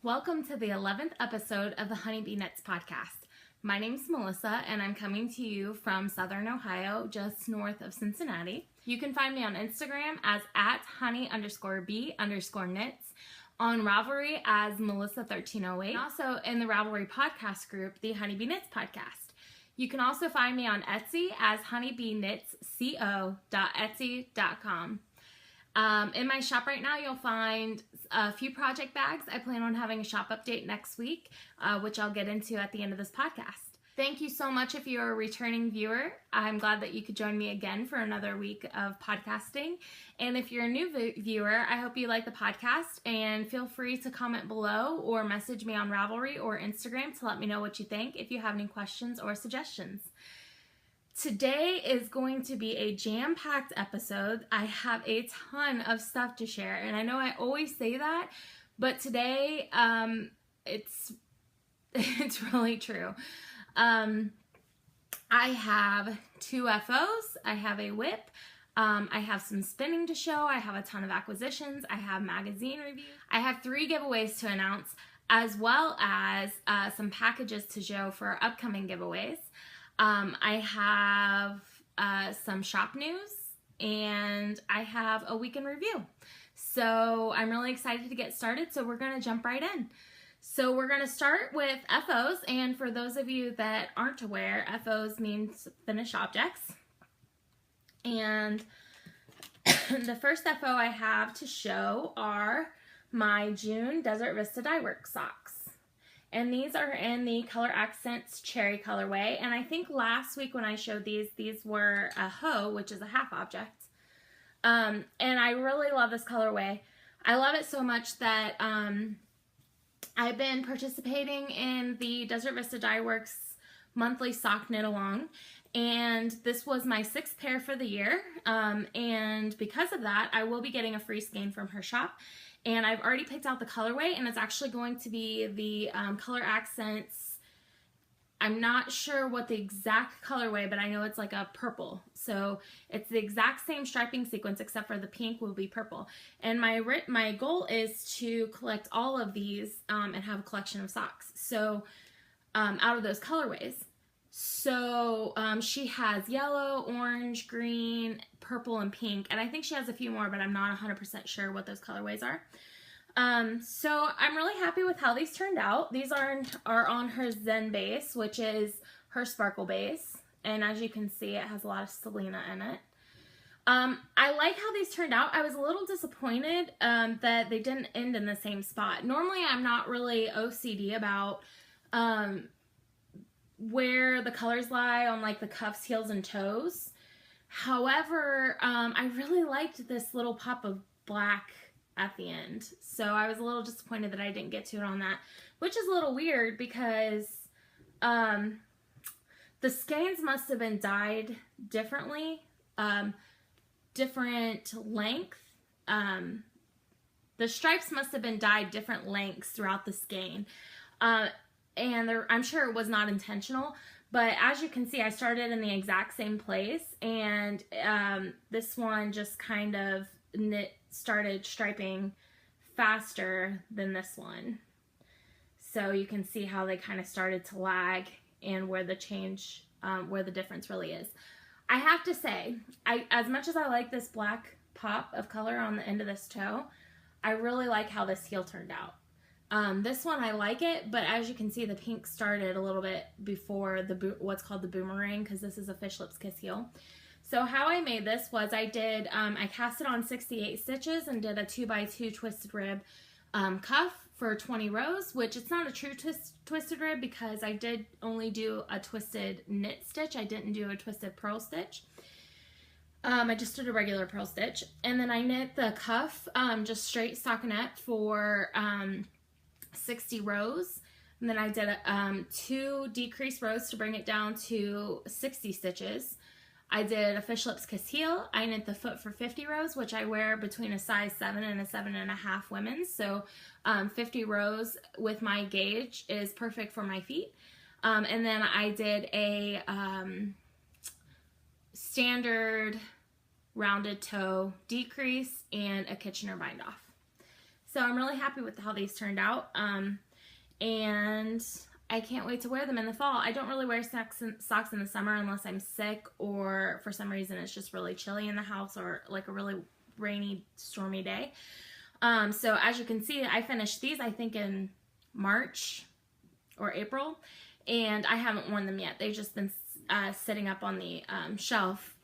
Welcome to the 11th episode of the Honeybee Knits podcast. My name's Melissa and I'm coming to you from Southern Ohio, just north of Cincinnati. You can find me on Instagram as @honey_bee_knits, on Ravelry as Melissa1308, and also in the Ravelry podcast group, the Honeybee Knits podcast. You can also find me on Etsy as honeybeenknitsco.etsy.com. In my shop right now, you'll find a few project bags. I plan on having a shop update next week, which I'll get into at the end of this podcast. Thank you so much if you're a returning viewer. I'm glad that you could join me again for another week of podcasting. And if you're a new viewer, I hope you like the podcast, and feel free to comment below or message me on Ravelry or Instagram to let me know what you think if you have any questions or suggestions. Today is going to be a jam-packed episode. I have a ton of stuff to share, and I know I always say that, but today it's really true. I have 2 FOs, I have a WIP, I have some spinning to show, I have a ton of acquisitions, I have magazine reviews, I have 3 giveaways to announce, as well as some packages to show for upcoming giveaways. I have some shop news, and I have a weekend review. So I'm really excited to get started, so we're going to jump right in. So we're going to start with FOs, and for those of you that aren't aware, FOs means finished objects. And the first FO I have to show are my June Desert Vista Dye Works socks. And these are in the Color Accents Cherry colorway. And I think last week when I showed these were a hoe, which is a half object. And I really love this colorway. I love it so much that I've been participating in the Desert Vista Dye Works monthly sock knit along. And this was my 6th pair for the year. And because of that, I will be getting a free skein from her shop. And I've already picked out the colorway, and it's actually going to be the Color Accents. I'm not sure what the exact colorway, but I know it's like a purple. So it's the exact same striping sequence, except for the pink will be purple. And my goal is to collect all of these and have a collection of socks. So out of those colorways. So she has yellow, orange, green, purple, and pink. And I think she has a few more, but I'm not 100% sure what those colorways are. So I'm really happy with how these turned out. These are on her Zen base, which is her sparkle base. And as you can see, it has a lot of Selena in it. I like how these turned out. I was a little disappointed that they didn't end in the same spot. Normally, I'm not really OCD about where the colors lie on like the cuffs, heels, and toes. However, I really liked this little pop of black at the end. So I was a little disappointed that I didn't get to it on that, which is a little weird because the skeins must have been dyed differently, different length. The stripes must have been dyed different lengths throughout the skein. And I'm sure it was not intentional, but as you can see, I started in the exact same place, and this one just kind of started striping faster than this one. So you can see how they kind of started to lag and where the change, where the difference really is. I have to say, as much as I like this black pop of color on the end of this toe, I really like how this heel turned out. This one I like it, but as you can see, the pink started a little bit before what's called the boomerang, because this is a Fish Lips Kiss heel. So how I made this was I cast it on 68 stitches and did a 2x2 twisted rib cuff for 20 rows, which it's not a true twisted rib because I did only do a twisted knit stitch. I didn't do a twisted purl stitch. I just did a regular purl stitch, and then I knit the cuff just straight stockinette for 60 rows, and then I did 2 decreased rows to bring it down to 60 stitches. I did a Fish Lips Kiss heel. I knit the foot for 50 rows, which I wear between a size 7 and a 7.5 women's. So 50 rows with my gauge is perfect for my feet. And then I did a standard rounded toe decrease and a Kitchener bind off. So I'm really happy with how these turned out. And I can't wait to wear them in the fall. I don't really wear socks in the summer unless I'm sick or for some reason it's just really chilly in the house or like a really rainy, stormy day. So as you can see, I finished these, I think, in March or April, and I haven't worn them yet. They've just been sitting up on the shelf,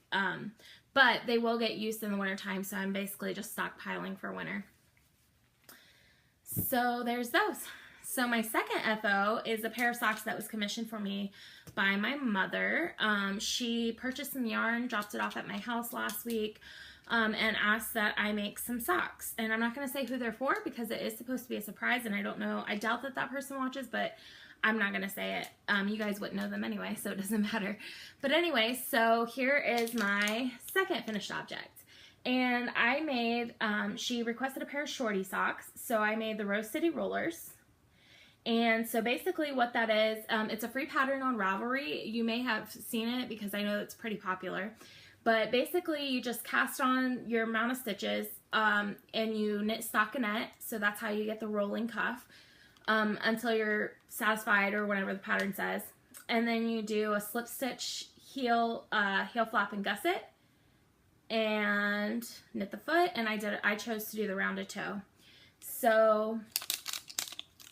but they will get used in the winter time, so I'm basically just stockpiling for winter. So there's those. So my second FO is a pair of socks that was commissioned for me by my mother. She purchased some yarn, dropped it off at my house last week, and asked that I make some socks. And I'm not going to say who they're for because it is supposed to be a surprise, and I don't know. I doubt that that person watches, but I'm not going to say it. You guys wouldn't know them anyway, so it doesn't matter. But anyway, so here is my second finished object. And I made, she requested a pair of shorty socks, so I made the Rose City Rollers. And so basically what that is, it's a free pattern on Ravelry. You may have seen it because I know it's pretty popular. But basically you just cast on your amount of stitches and you knit stockinette. So that's how you get the rolling cuff until you're satisfied or whatever the pattern says. And then you do a slip stitch, heel flap and gusset and knit the foot. And I chose to do the rounded toe. So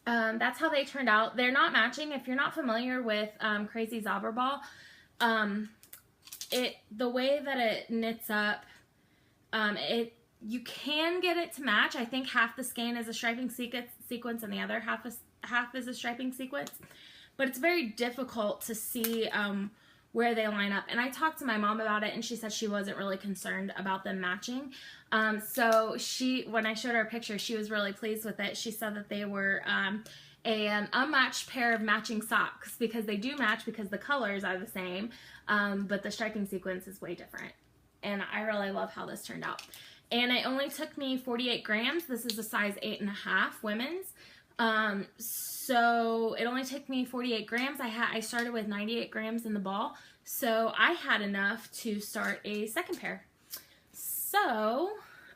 that's how they turned out. They're not matching. If you're not familiar with Crazy Zauberball, the way that it knits up, you can get it to match. I think half the skein is a striping sequence and the other half is a striping sequence. But it's very difficult to see where they line up. And I talked to my mom about it, and she said she wasn't really concerned about them matching. So when I showed her a picture, she was really pleased with it. She said that they were an unmatched pair of matching socks because they do match because the colors are the same, but the striping sequence is way different. And I really love how this turned out. And it only took me 48 grams. This is a size 8.5 women's. So it only took me 48 grams. I started with 98 grams in the ball. So I had enough to start a second pair. So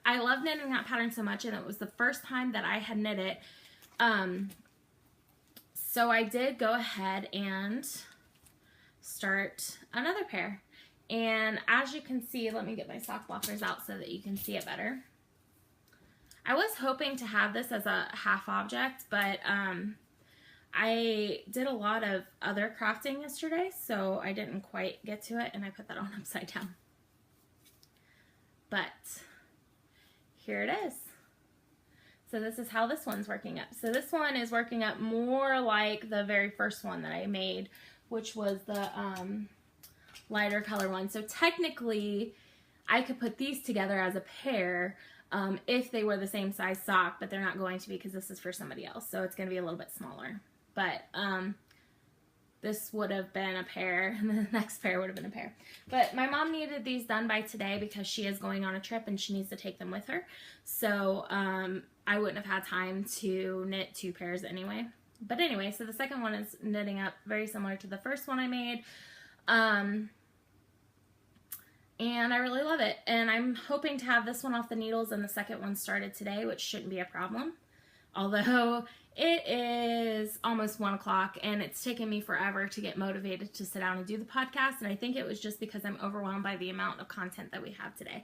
I love knitting that pattern so much, and it was the first time that I had knit it. So I did go ahead and start another pair. And as you can see, let me get my sock blockers out so that you can see it better. I was hoping to have this as a half object, but I did a lot of other crafting yesterday, so I didn't quite get to it, and I put that on upside down. But here it is. So this is how this one's working up. So this one is working up more like the very first one that I made, which was the lighter color one. So technically, I could put these together as a pair if they were the same size sock, but they're not going to be because this is for somebody else. So it's going to be a little bit smaller. But this would have been a pair, and the next pair would have been a pair. But my mom needed these done by today because she is going on a trip and she needs to take them with her. So I wouldn't have had time to knit 2 pairs anyway. But anyway, so the second one is knitting up very similar to the first one I made. And I really love it. And I'm hoping to have this one off the needles and the second one started today, which shouldn't be a problem. Although it is almost 1 o'clock and it's taken me forever to get motivated to sit down and do the podcast. And I think it was just because I'm overwhelmed by the amount of content that we have today.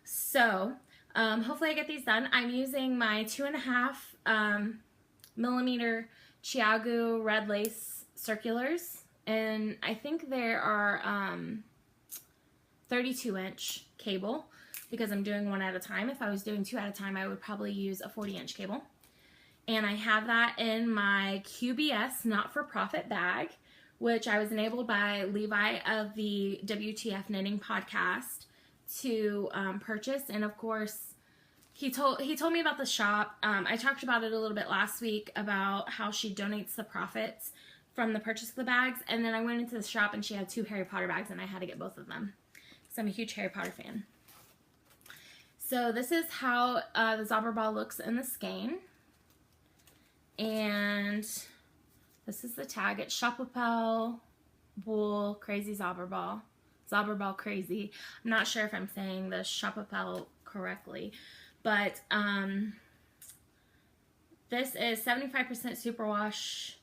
So hopefully I get these done. I'm using my 2.5 millimeter Chiagu red lace circulars. And I think there are 32-inch cable because I'm doing 1 at a time. If I was doing 2 at a time, I would probably use a 40-inch cable. And I have that in my QBS not-for-profit bag, which I was enabled by Levi of the WTF Knitting podcast to purchase. And of course, he told me about the shop. I talked about it a little bit last week about how she donates the profits from the purchase of the bags. And then I went into the shop and she had 2 Harry Potter bags and I had to get both of them. So I'm a huge Harry Potter fan. So this is how the Zauberball looks in the skein. And this is the tag. It's Chapoupel Wool Crazy Zauberball. Zauberball Crazy. I'm not sure if I'm saying the Chapoupel correctly. But This is 75% superwash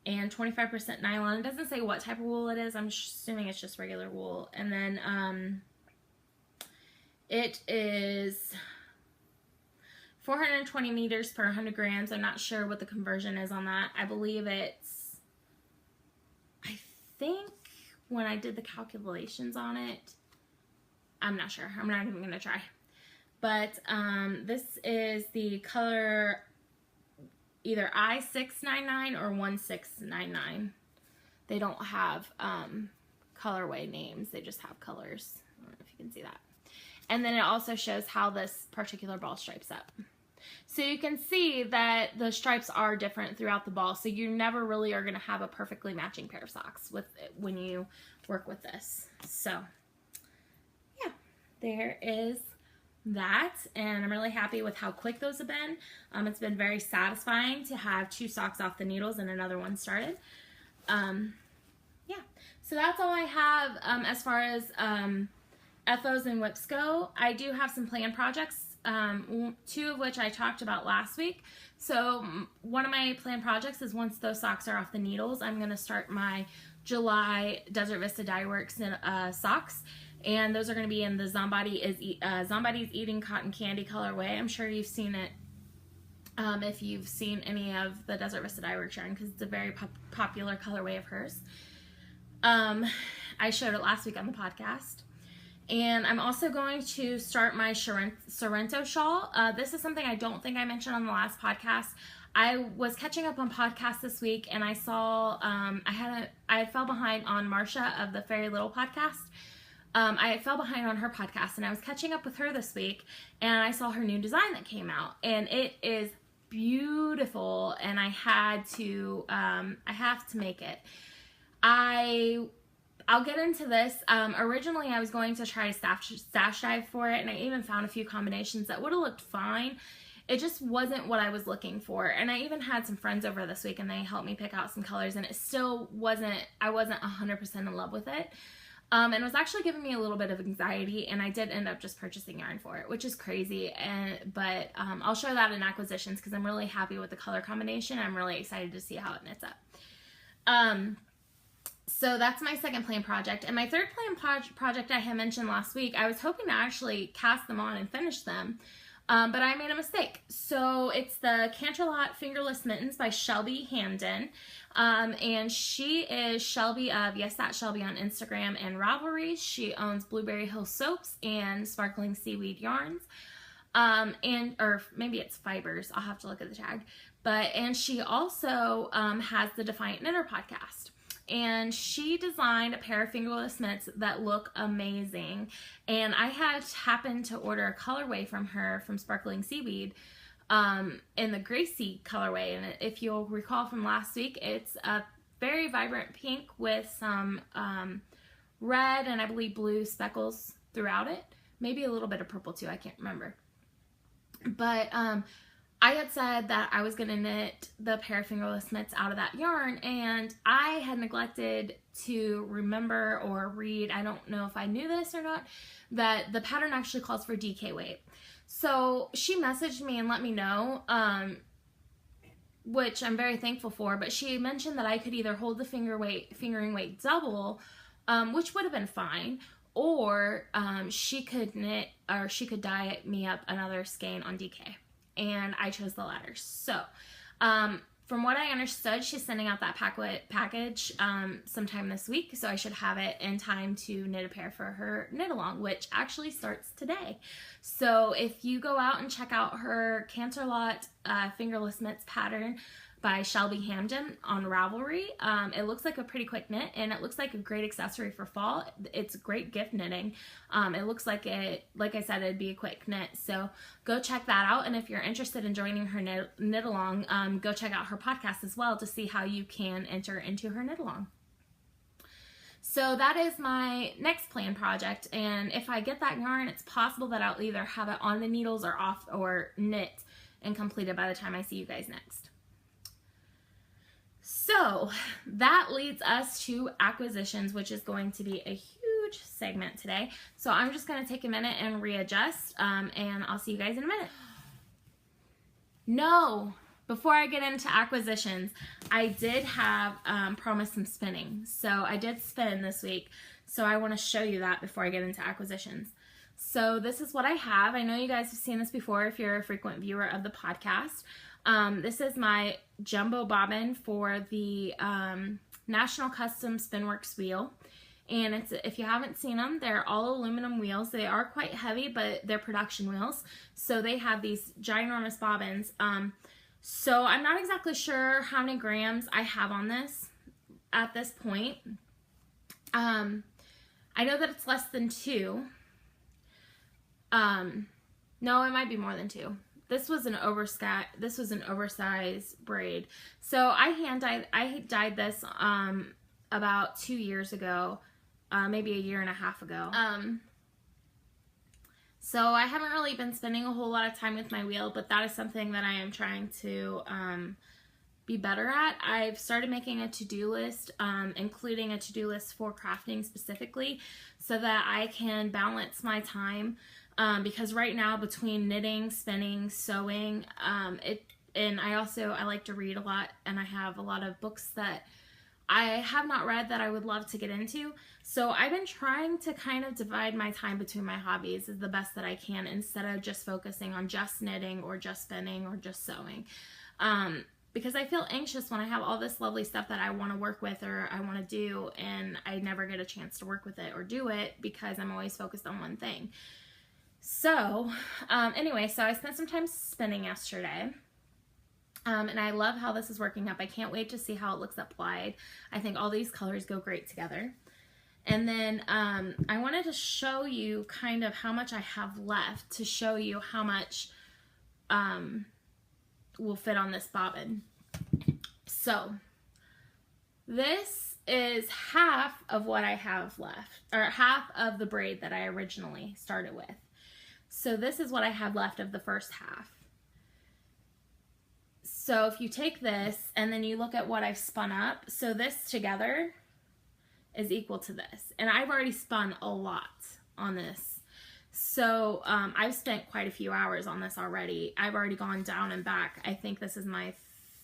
and 25% nylon. It doesn't say what type of wool it is. I'm assuming it's just regular wool. And then it is 420 meters per 100 grams. I'm not sure what the conversion is on that. I believe it's, I think when I did the calculations on it, I'm not sure. I'm not even going to try. But this is the color either I699 or 1699. They don't have colorway names. They just have colors. I don't know if you can see that. And then it also shows how this particular ball stripes up. So you can see that the stripes are different throughout the ball. So you never really are going to have a perfectly matching pair of socks with when you work with this. So yeah, there is that, and I'm really happy with how quick those have been. It's been very satisfying to have 2 socks off the needles and another one started. Yeah, so that's all I have as far as FOs and whips go. I do have some planned projects, 2 of which I talked about last week. So one of my planned projects is once those socks are off the needles, I'm going to start my July Desert Vista Dye Works socks. And those are going to be in the Zombody's Eating Cotton Candy colorway. I'm sure you've seen it if you've seen any of the Desert Vista Dye Works yarn, because it's a very popular colorway of hers. I showed it last week on the podcast. And I'm also going to start my Sorrento shawl. This is something I don't think I mentioned on the last podcast. I was catching up on podcasts this week, and I saw I fell behind on Marsha of the Fairy Little podcast. I fell behind on her podcast, and I was catching up with her this week, and I saw her new design that came out, and it is beautiful, and I have to make it. I'll get into this. Originally, I was going to try stash dive for it, and I even found a few combinations that would have looked fine. It just wasn't what I was looking for, and I even had some friends over this week, and they helped me pick out some colors, and it still wasn't, I wasn't 100% in love with it. And it was actually giving me a little bit of anxiety, and I did end up just purchasing yarn for it, which is crazy. But I'll show that in acquisitions because I'm really happy with the color combination. I'm really excited to see how it knits up. So that's my second planned project. And my third planned project I had mentioned last week, I was hoping to actually cast them on and finish them. But I made a mistake. So it's the Canterlot Fingerless Mittens by Shelby Hamden. And she is Shelby of Yes That Shelby on Instagram and Ravelry. She owns Blueberry Hill Soaps and Sparkling Seaweed Yarns. Or maybe it's Fibers. I'll have to look at the tag. And she also has the Defiant Knitter podcast. And she designed a pair of fingerless mitts that look amazing. And I had happened to order a colorway from her from Sparkling Seaweed in the Gracie colorway. And if you'll recall from last week, it's a very vibrant pink with some red and I believe blue speckles throughout it. Maybe a little bit of purple too, I can't remember. But I had said that I was going to knit the pair of fingerless mitts out of that yarn, and I had neglected to remember or read, I don't know if I knew this or not, that the pattern actually calls for DK weight. So she messaged me and let me know, which I'm very thankful for, but she mentioned that I could either hold the fingering weight double, which would have been fine, or she could knit, or she could dye me up another skein on DK. And I chose the latter. So, from what I understood, she's sending out that package sometime this week, so I should have it in time to knit a pair for her knit along, which actually starts today. So if you go out and check out her Canterlot Fingerless Mitts pattern by Shelby Hamden on Ravelry, it looks like a pretty quick knit, and it looks like a great accessory for fall. It's great gift knitting. It looks like it, like I said, it'd be a quick knit. So go check that out, and if you're interested in joining her knit along, go check out her podcast as well to see how you can enter into her knit along. So that is my next planned project, and if I get that yarn, it's possible that I'll either have it on the needles or off or knit and completed by the time I see you guys next. So that leads us to acquisitions, which is going to be a huge segment today. So I'm just going to take a minute and readjust, and I'll see you guys in a minute. No, before I get into acquisitions, I did have promised some spinning. So I did spin this week. So I want to show you that before I get into acquisitions. So this is what I have. I know you guys have seen this before if you're a frequent viewer of the podcast. This is my jumbo bobbin for the National Custom Spinworks wheel. And it's, if you haven't seen them, they're all aluminum wheels. They are quite heavy, but they're production wheels. So they have these ginormous bobbins. So I'm not exactly sure how many grams I have on this at this point. I know that it's less than 2. No, it might be more than 2. This was an oversized braid. So I dyed this about 2 years ago, maybe a year and a half ago. So I haven't really been spending a whole lot of time with my wheel, but that is something that I am trying to be better at. I've started making a to-do list, including a to-do list for crafting specifically, so that I can balance my time. Because right now, between knitting, spinning, sewing, and I like to read a lot, and I have a lot of books that I have not read that I would love to get into. So I've been trying to kind of divide my time between my hobbies as the best that I can, instead of just focusing on just knitting or just spinning or just sewing. Because I feel anxious when I have all this lovely stuff that I want to work with or I want to do, and I never get a chance to work with it or do it because I'm always focused on one thing. So, anyway, so I spent some time spinning yesterday, and I love how this is working up. I can't wait to see how it looks applied. I think all these colors go great together. And then I wanted to show you kind of how much I have left, to show you how much will fit on this bobbin. So, this is half of what I have left, or half of the braid that I originally started with. So this is what I have left of the first half. So if you take this and then you look at what I've spun up, so this together is equal to this. And I've already spun a lot on this. So I've spent quite a few hours on this already. I've already gone down and back. I think this is my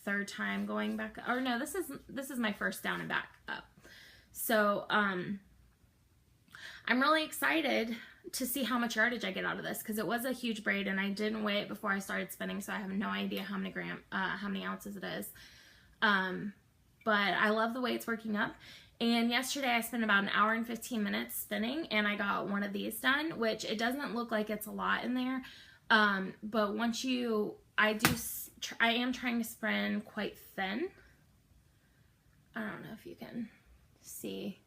3rd time going back, or no, this is my first down and back up. So I'm really excited to see how much yardage I get out of this, because it was a huge braid and I didn't weigh it before I started spinning, so I have no idea how many ounces it is. But I love the way it's working up. And yesterday I spent about 1 hour and 15 minutes spinning, and I got one of these done, which it doesn't look like it's a lot in there. But once I am trying to spin quite thin. I don't know if you can see.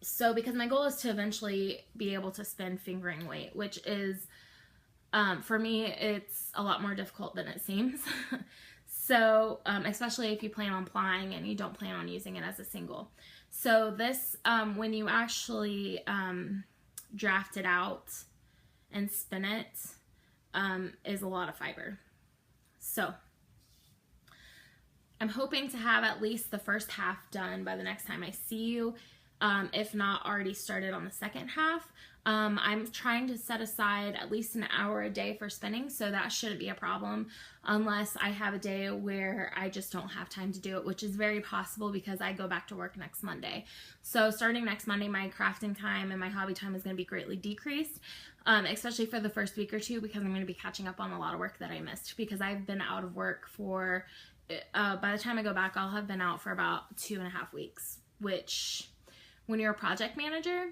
So because my goal is to eventually be able to spin fingering weight, which is, for me, it's a lot more difficult than it seems. So, especially if you plan on plying and you don't plan on using it as a single. So this, when you actually draft it out and spin it, is a lot of fiber. So I'm hoping to have at least the first half done by the next time I see you. If not already started on the second half. I'm trying to set aside at least 1 hour a day for spinning, so that shouldn't be a problem unless I have a day where I just don't have time to do it, which is very possible because I go back to work next Monday. So starting next Monday, my crafting time and my hobby time is going to be greatly decreased, especially for the first week or two, because I'm going to be catching up on a lot of work that I missed, because I've been out of work for, by the time I go back, I'll have been out for about 2.5 weeks, which, when you're a project manager,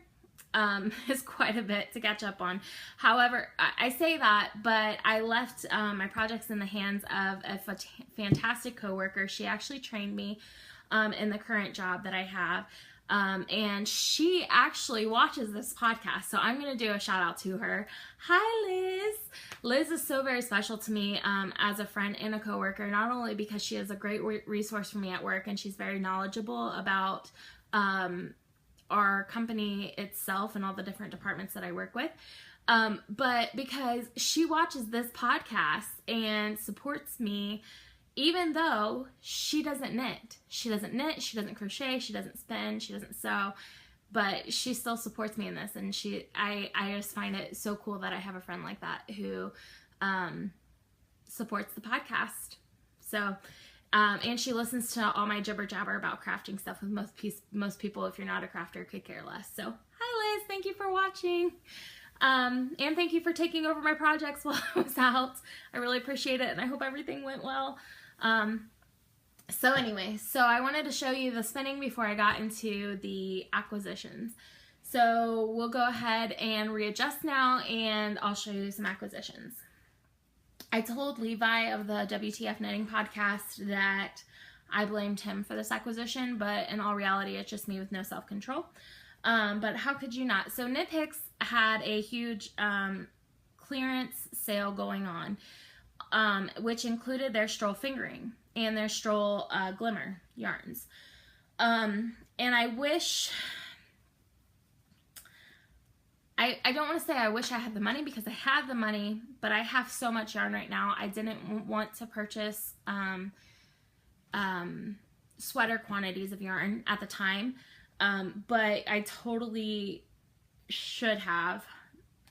is quite a bit to catch up on. However, I say that, but I left my projects in the hands of a fantastic coworker. She actually trained me in the current job that I have, and she actually watches this podcast, so I'm going to do a shout out to her. Hi, Liz. Liz is so very special to me as a friend and a coworker, not only because she is a great resource for me at work and she's very knowledgeable about our company itself and all the different departments that I work with, but because she watches this podcast and supports me, even though she doesn't knit. She doesn't knit, she doesn't crochet, she doesn't spin, she doesn't sew, but she still supports me in this, and I just find it so cool that I have a friend like that who supports the podcast. So, and she listens to all my jibber jabber about crafting stuff with most people, if you're not a crafter, could care less. So hi Liz, thank you for watching. And thank you for taking over my projects while I was out. I really appreciate it, and I hope everything went well. So anyway, so I wanted to show you the spinning before I got into the acquisitions. So we'll go ahead and readjust now, and I'll show you some acquisitions. I told Levi of the WTF Knitting podcast that I blamed him for this acquisition, but in all reality, it's just me with no self-control. But how could you not? So Knit Picks had a huge clearance sale going on, which included their Stroll fingering and their Stroll glimmer yarns. And I wish... I don't want to say I wish I had the money, because I had the money, but I have so much yarn right now. I didn't want to purchase sweater quantities of yarn at the time, but I totally should have.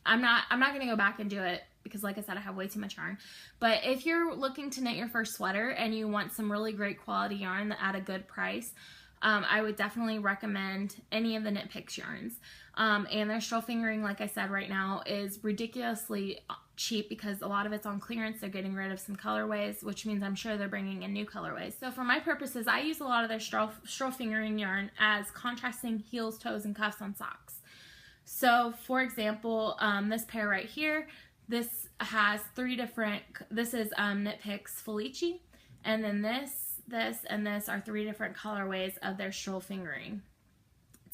I'm not going to go back and do it, because like I said, I have way too much yarn. But if you're looking to knit your first sweater and you want some really great quality yarn at a good price, I would definitely recommend any of the Knit Picks yarns. And their Stroll fingering, like I said, right now is ridiculously cheap, because a lot of it's on clearance. They're getting rid of some colorways, which means I'm sure they're bringing in new colorways. So for my purposes, I use a lot of their Stroll fingering yarn as contrasting heels, toes, and cuffs on socks. So for example, this pair right here, this has three different, this is Knit Picks Felici, and then this, and this are three different colorways of their Stroll fingering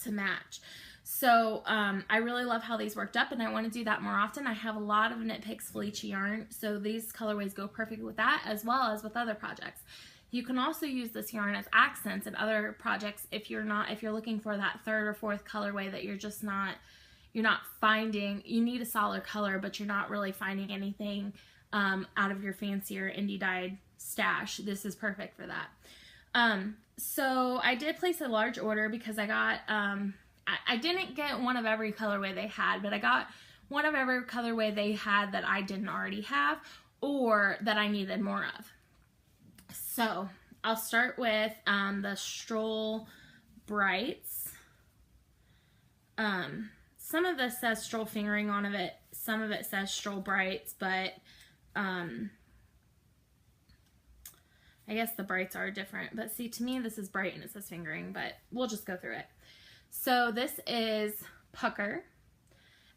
to match. So I really love how these worked up, and I want to do that more often. I have a lot of Knit Picks Felici yarn, so these colorways go perfect with that, as well as with other projects. You can also use this yarn as accents in other projects if you're looking for that third or fourth colorway that you're not finding. You need a solid color, but you're not really finding anything out of your fancier indie dyed stash. This is perfect for that. So I did place a large order, because I got I didn't get one of every colorway they had, but I got one of every colorway they had that I didn't already have, or that I needed more of. So I'll start with the Stroll Brights. Some of this says Stroll fingering on it, some of it says Stroll Brights, but I guess the brights are different. But see, to me this is bright and it says fingering, but we'll just go through it. So this is Pucker,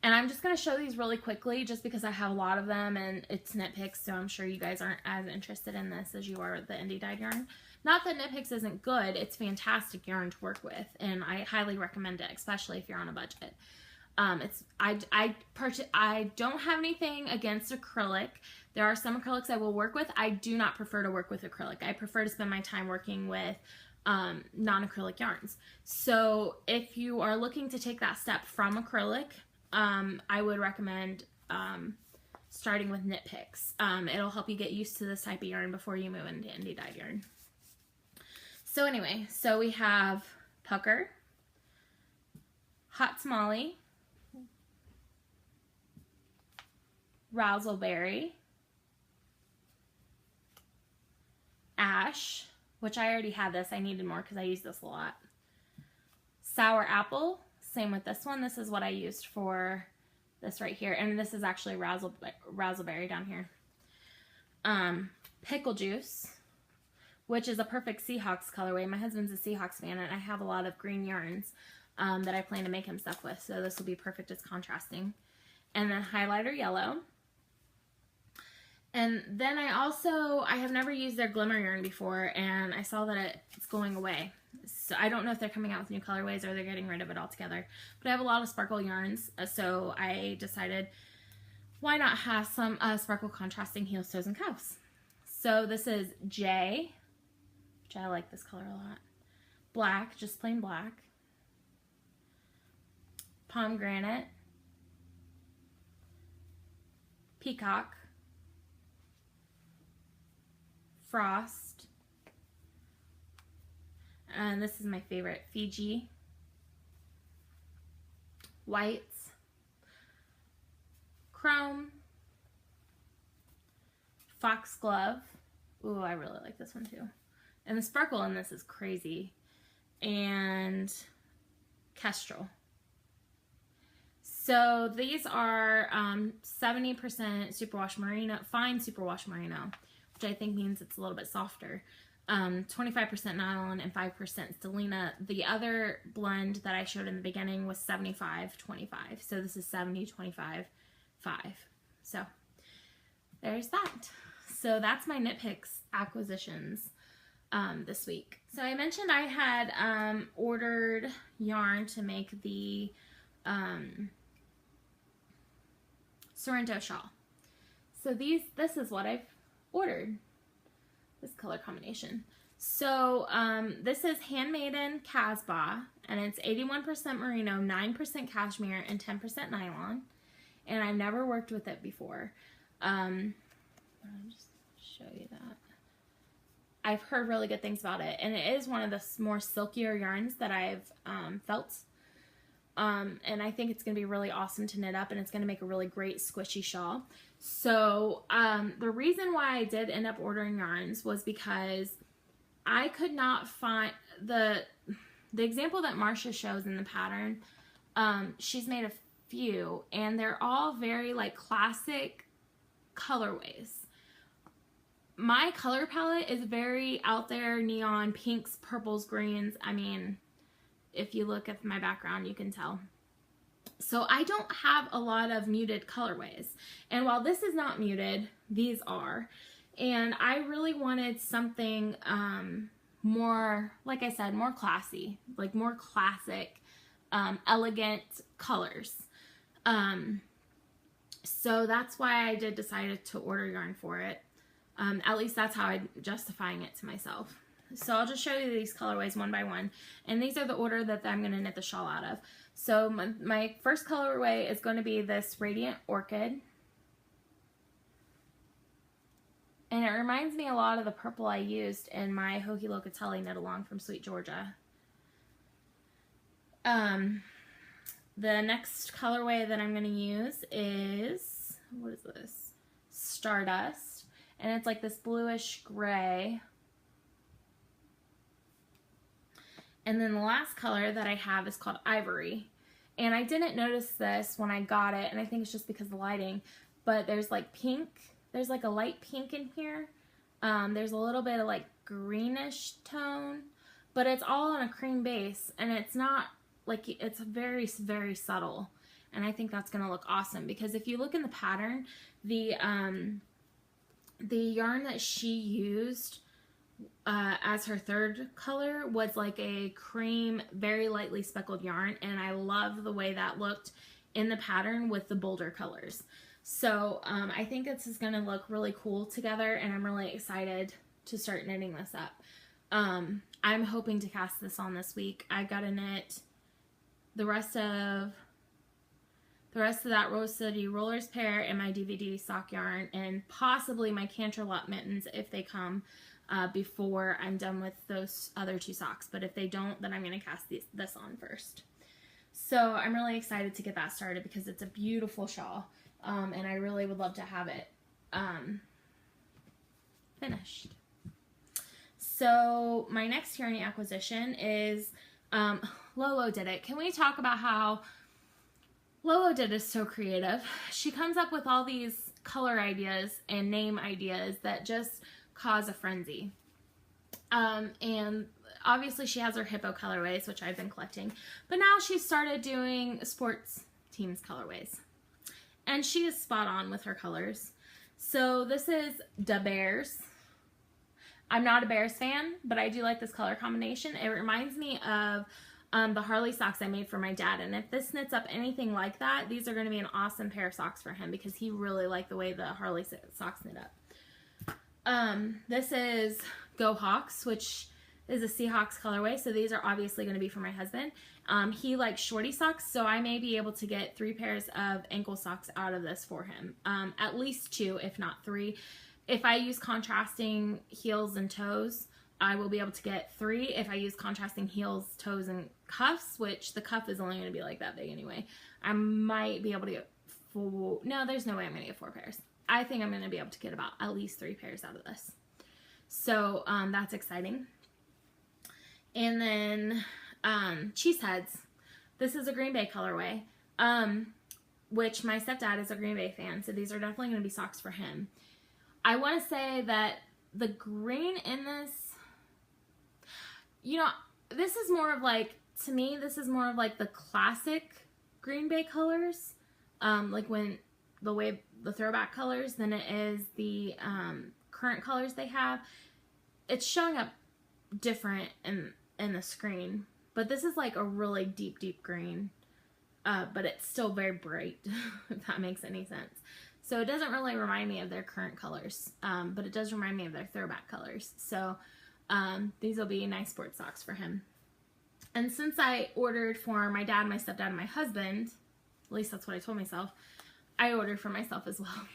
and I'm just going to show these really quickly just because I have a lot of them and it's Knit Picks, so I'm sure you guys aren't as interested in this as you are the indie dyed yarn. Not that Knit Picks isn't good, it's fantastic yarn to work with, and I highly recommend it, especially if you're on a budget. I don't have anything against acrylic. There are some acrylics I will work with. I do not prefer to work with acrylic. I prefer to spend my time working with non-acrylic yarns. So if you are looking to take that step from acrylic, I would recommend starting with Knit Picks. It'll help you get used to this type of yarn before you move into indie dyed yarn. So anyway, so we have Pucker, Hot Tamale, Razzleberry, Ash, which I already had this. I needed more because I use this a lot. Sour Apple, same with this one. This is what I used for this right here. And this is actually Razzleberry down here. Pickle Juice, which is a perfect Seahawks colorway. My husband's a Seahawks fan, and I have a lot of green yarns that I plan to make him stuff with. So this will be perfect as contrasting. And then Highlighter Yellow. And then I have never used their Glimmer yarn before, and I saw that it's going away. So I don't know if they're coming out with new colorways or they're getting rid of it altogether. But I have a lot of sparkle yarns, so I decided why not have some sparkle contrasting heels, toes, and cuffs. So this is J, which I like this color a lot. Black, just plain black. Pomegranate. Peacock. Frost, and this is my favorite, Fiji, Whites, Chrome, Foxglove. Ooh, I really like this one too. And the sparkle in this is crazy. And Kestrel. So these are 70% superwash merino, fine superwash merino, which I think means it's a little bit softer. 25% nylon and 5% stellina. The other blend that I showed in the beginning was 75-25. So this is 70-25-5. So there's that. So that's my Knit Picks acquisitions this week. So I mentioned I had ordered yarn to make the Sorrento shawl. So this is what I've ordered. This color combination. So this is Handmaiden Casbah, and it's 81% merino, 9% cashmere, and 10% nylon. And I've never worked with it before. I'll just show you that. I've heard really good things about it, and it is one of the more silkier yarns that I've felt. And I think it's going to be really awesome to knit up, and it's going to make a really great squishy shawl. So the reason why I did end up ordering yarns was because I could not find the example that Marcia shows in the pattern. She's made a few, and they're all very like classic colorways. My color palette is very out there, neon, pinks, purples, greens. I mean, if you look at my background, you can tell. So I don't have a lot of muted colorways. And while this is not muted, these are. And I really wanted something more, like I said, more classy, like more classic, elegant colors. So that's why I did decide to order yarn for it. At least that's how I'm justifying it to myself. So I'll just show you these colorways one by one. And these are the order that I'm going to knit the shawl out of. So my first colorway is going to be this Radiant Orchid. And it reminds me a lot of the purple I used in my Hoki Locatelli knit along from Sweet Georgia. The next colorway that I'm going to use is, what is this? Stardust. And it's like this bluish gray. And then the last color that I have is called Ivory. And I didn't notice this when I got it, and I think it's just because of the lighting, but there's like pink, there's like a light pink in here. There's a little bit of like greenish tone, but it's all on a cream base, and it's not like, it's very, very subtle. And I think that's gonna look awesome, because if you look in the pattern, the yarn that she used as her third color was like a cream, very lightly speckled yarn, and I love the way that looked in the pattern with the bolder colors. So I think this is going to look really cool together, and I'm really excited to start knitting this up. I'm hoping to cast this on this week. I got to knit the rest of that Rose City Rollers pair and my DVD sock yarn, and possibly my Canterlot mittens if they come before I'm done with those other two socks. But if they don't, then I'm going to cast this on first. So I'm really excited to get that started, because it's a beautiful shawl, and I really would love to have it finished. So my next yarny acquisition is Lolo Did It. Can we talk about how Lolo Did It is so creative? She comes up with all these color ideas and name ideas that just cause a frenzy. And obviously she has her hippo colorways, which I've been collecting, but now she's started doing sports teams colorways, and she is spot on with her colors. So this is Da Bears. I'm not a Bears fan, but I do like this color combination. It reminds me of the Harley socks I made for my dad, and if this knits up anything like that, these are going to be an awesome pair of socks for him, because he really liked the way the Harley socks knit up. This is Go Hawks, which is a Seahawks colorway, so these are obviously going to be for my husband. He likes shorty socks, so I may be able to get 3 pairs of ankle socks out of this for him. At least 2, if not 3. If I use contrasting heels and toes, I will be able to get 3. If I use contrasting heels, toes, and cuffs, which the cuff is only going to be like that big anyway, I might be able to get 4. No, there's no way I'm going to get 4 pairs. I think I'm going to be able to get about at least 3 pairs out of this. So that's exciting. And then Cheeseheads. This is a Green Bay colorway, which my stepdad is a Green Bay fan, so these are definitely going to be socks for him. I want to say that the green in this, you know, this is more of like, to me, this is more of like the classic Green Bay colors, like when the throwback colors, than it is the current colors they have. It's showing up different in the screen, but this is like a really deep green, but it's still very bright, if that makes any sense. So it doesn't really remind me of their current colors, but it does remind me of their throwback colors. So these will be nice sports socks for him. And since I ordered for my dad, my stepdad, and my husband, at least that's what I told myself, I ordered for myself as well.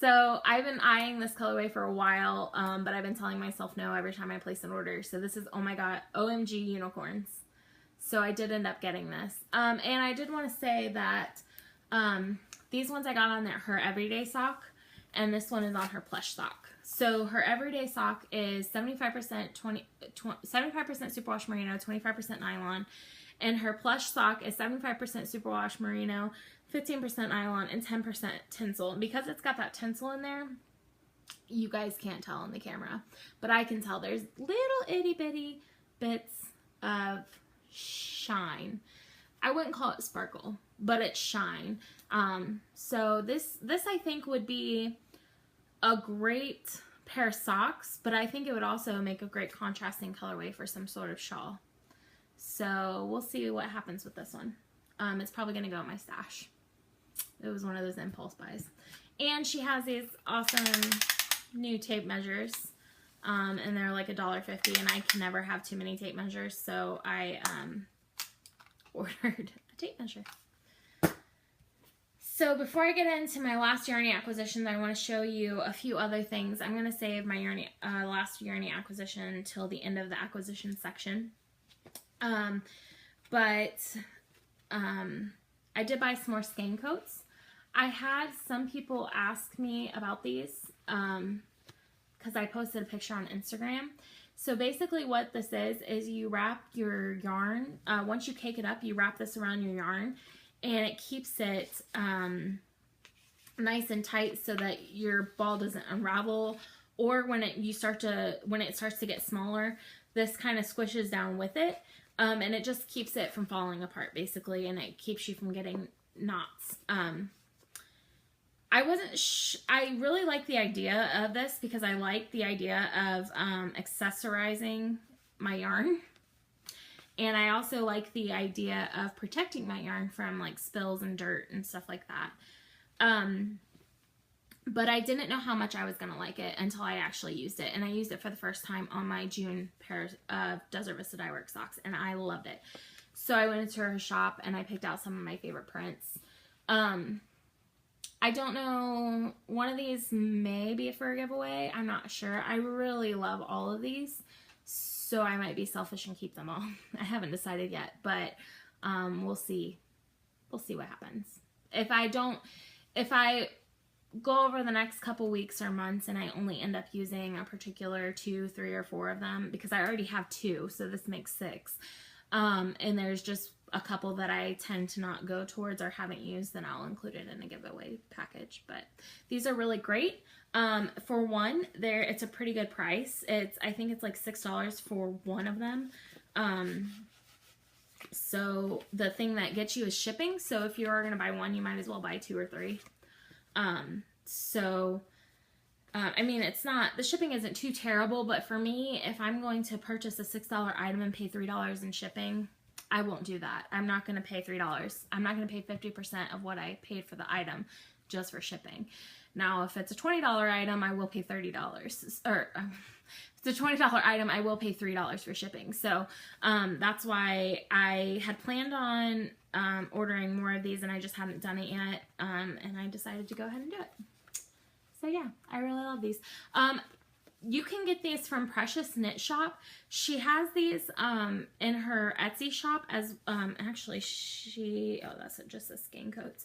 So I've been eyeing this colorway for a while, but I've been telling myself no every time I place an order. So this is, oh my god, OMG unicorns. So I did end up getting this. And I did want to say that these ones I got on her everyday sock, and this one is on her plush sock. So her everyday sock is 75% superwash merino, 25% nylon, and her plush sock is 75% superwash merino, 15% nylon, and 10% tinsel. And because it's got that tinsel in there, you guys can't tell on the camera, but I can tell there's little itty bitty bits of shine. I wouldn't call it sparkle, but it's shine. So this I think would be a great pair of socks, but I think it would also make a great contrasting colorway for some sort of shawl. So we'll see what happens with this one. It's probably going to go in my stash. It was one of those impulse buys. And she has these awesome new tape measures, and they're like $1.50, and I can never have too many tape measures, so I ordered a tape measure. So before I get into my last Yarny acquisitions, I want to show you a few other things. I'm going to save my last Yarny acquisition until the end of the acquisition section. But I did buy some more skein coats. I had some people ask me about these because I posted a picture on Instagram. So basically what this is you wrap your yarn, once you cake it up, you wrap this around your yarn, and it keeps it nice and tight so that your ball doesn't unravel, or when it starts to get smaller, this kind of squishes down with it, and it just keeps it from falling apart basically, and it keeps you from getting knots. I really like the idea of this because I like the idea of accessorizing my yarn. And I also like the idea of protecting my yarn from like spills and dirt and stuff like that. But I didn't know how much I was going to like it until I actually used it. And I used it for the first time on my June pair of Desert Vista Dye Works socks, and I loved it. So I went into her shop and I picked out some of my favorite prints. I don't know, one of these may be for a giveaway. I'm not sure. I really love all of these, so I might be selfish and keep them all. I haven't decided yet, but we'll see. We'll see what happens. If I go over the next couple weeks or months and I only end up using a particular 2, 3, or 4 of them, because I already have 2, so this makes 6. And there's just a couple that I tend to not go towards or haven't used, then I'll include it in a giveaway package. But these are really great. For one, it's a pretty good price. I think it's like $6 for one of them. So the thing that gets you is shipping. So if you are going to buy one, you might as well buy 2 or 3. I mean, the shipping isn't too terrible, but for me, if I'm going to purchase a $6 item and pay $3 in shipping, I won't do that. I'm not going to pay $3. I'm not going to pay 50% of what I paid for the item just for shipping. Now, if it's a $20 item, I will pay $30. Or if it's a $20 item, I will pay $3 for shipping. So that's why I had planned on ordering more of these, and I just hadn't done it yet. And I decided to go ahead and do it. So yeah, I really love these. You can get these from Precious Knit Shop. She has these in her Etsy shop as actually that's just a skein coats.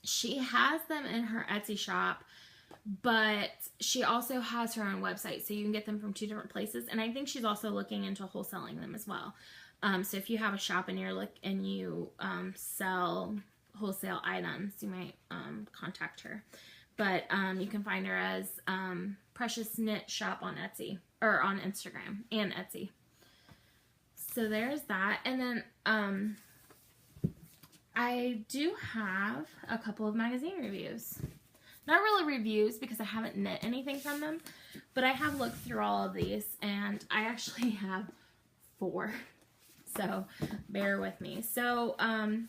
She has them in her Etsy shop, but she also has her own website, so you can get them from 2 different places. And I think she's also looking into wholesaling them as well. So if you have a shop and you sell wholesale items, you might contact her. But you can find her as Precious Knit Shop on Etsy, or on Instagram and Etsy. So there's that. And then I do have a couple of magazine reviews. Not really reviews because I haven't knit anything from them, but I have looked through all of these, and I actually have 4. So bear with me. So I'm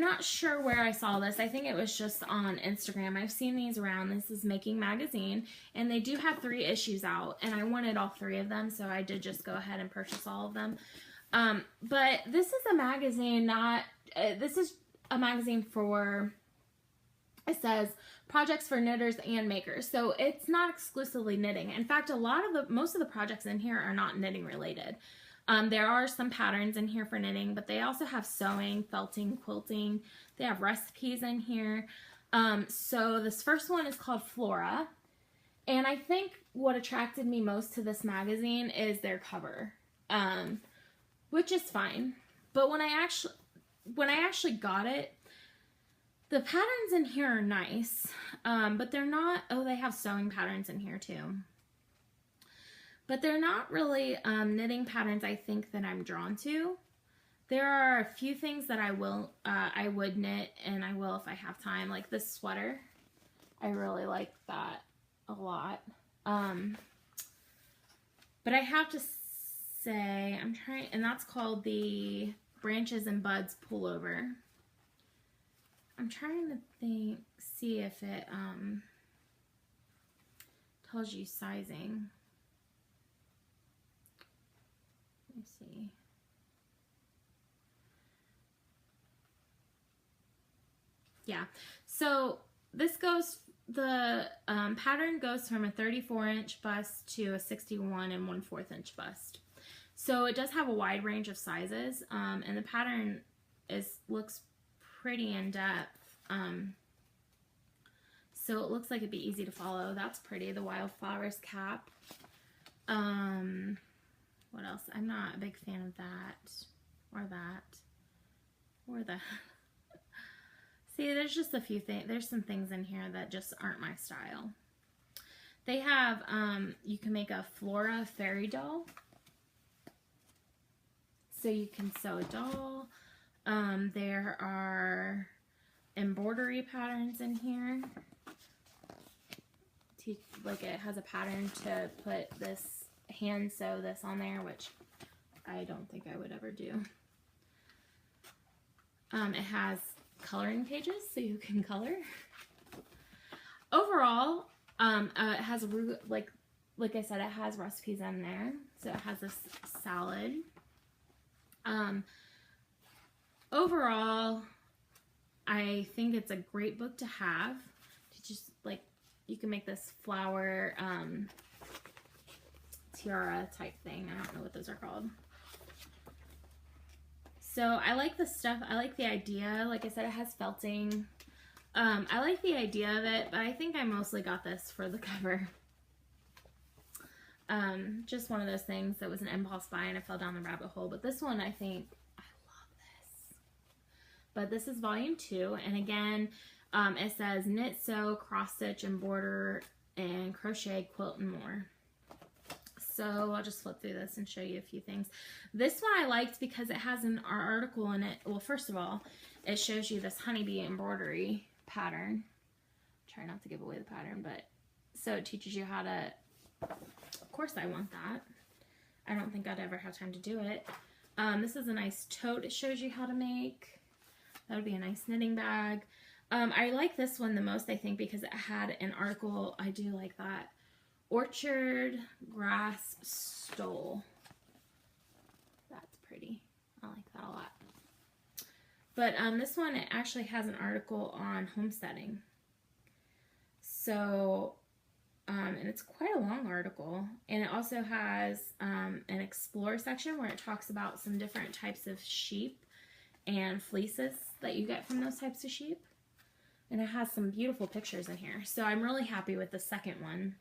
not sure where I saw this. I think it was just on Instagram. I've seen these around. This is Making Magazine, and they do have 3 issues out, and I wanted all 3 of them, so I did just go ahead and purchase all of them. But this is a magazine, this is a magazine for, it says, projects for knitters and makers. So it's not exclusively knitting. In fact, most of the projects in here are not knitting related. There are some patterns in here for knitting, but they also have sewing, felting, quilting. They have recipes in here. So this first one is called Flora. And I think what attracted me most to this magazine is their cover, which is fine. But when I actually got it, the patterns in here are nice, but they're not, they have sewing patterns in here too. But they're not really knitting patterns I think that I'm drawn to. There are a few things that I would knit, and I will if I have time, like this sweater. I really like that a lot. But I have to say, and that's called the Branches and Buds Pullover. I'm trying to see if it tells you sizing. Let me see. Yeah, so this the pattern goes from a 34-inch bust to a 61 1/4 inch bust. So it does have a wide range of sizes, and the pattern looks pretty in depth. So it looks like it'd be easy to follow. That's pretty. The wildflowers cap. What else? I'm not a big fan of that or that or that. See, there's just a few things. There's some things in here that just aren't my style. They have, you can make a Flora fairy doll. So you can sew a doll. There are embroidery patterns in here. Like it has a pattern to put this, hand sew this on there, which I don't think I would ever do. It has coloring pages so you can color. Overall, it has like I said, it has recipes in there. So it has this salad. Overall, I think it's a great book to have. To just like, you can make this flower tiara type thing. I don't know what those are called. So I like the stuff. I like the idea. Like I said, it has felting. I like the idea of it, but I think I mostly got this for the cover. Just one of those things that was an impulse buy and I fell down the rabbit hole. But this one, I think, I love this. But this is volume 2. And again, it says knit, sew, cross stitch, embroider, and crochet, quilt, and more. So I'll just flip through this and show you a few things. This one I liked because it has an article in it. Well, first of all, it shows you this honeybee embroidery pattern. Try not to give away the pattern, but so it teaches you how to, of course I want that. I don't think I'd ever have time to do it. This is a nice tote it shows you how to make. That would be a nice knitting bag. I like this one the most, I think, because it had an article. I do like that. Orchard Grass Stole. That's pretty. I like that a lot. But this one, it actually has an article on homesteading. So, and it's quite a long article. And it also has an explore section where it talks about some different types of sheep and fleeces that you get from those types of sheep. And it has some beautiful pictures in here. So I'm really happy with the second one.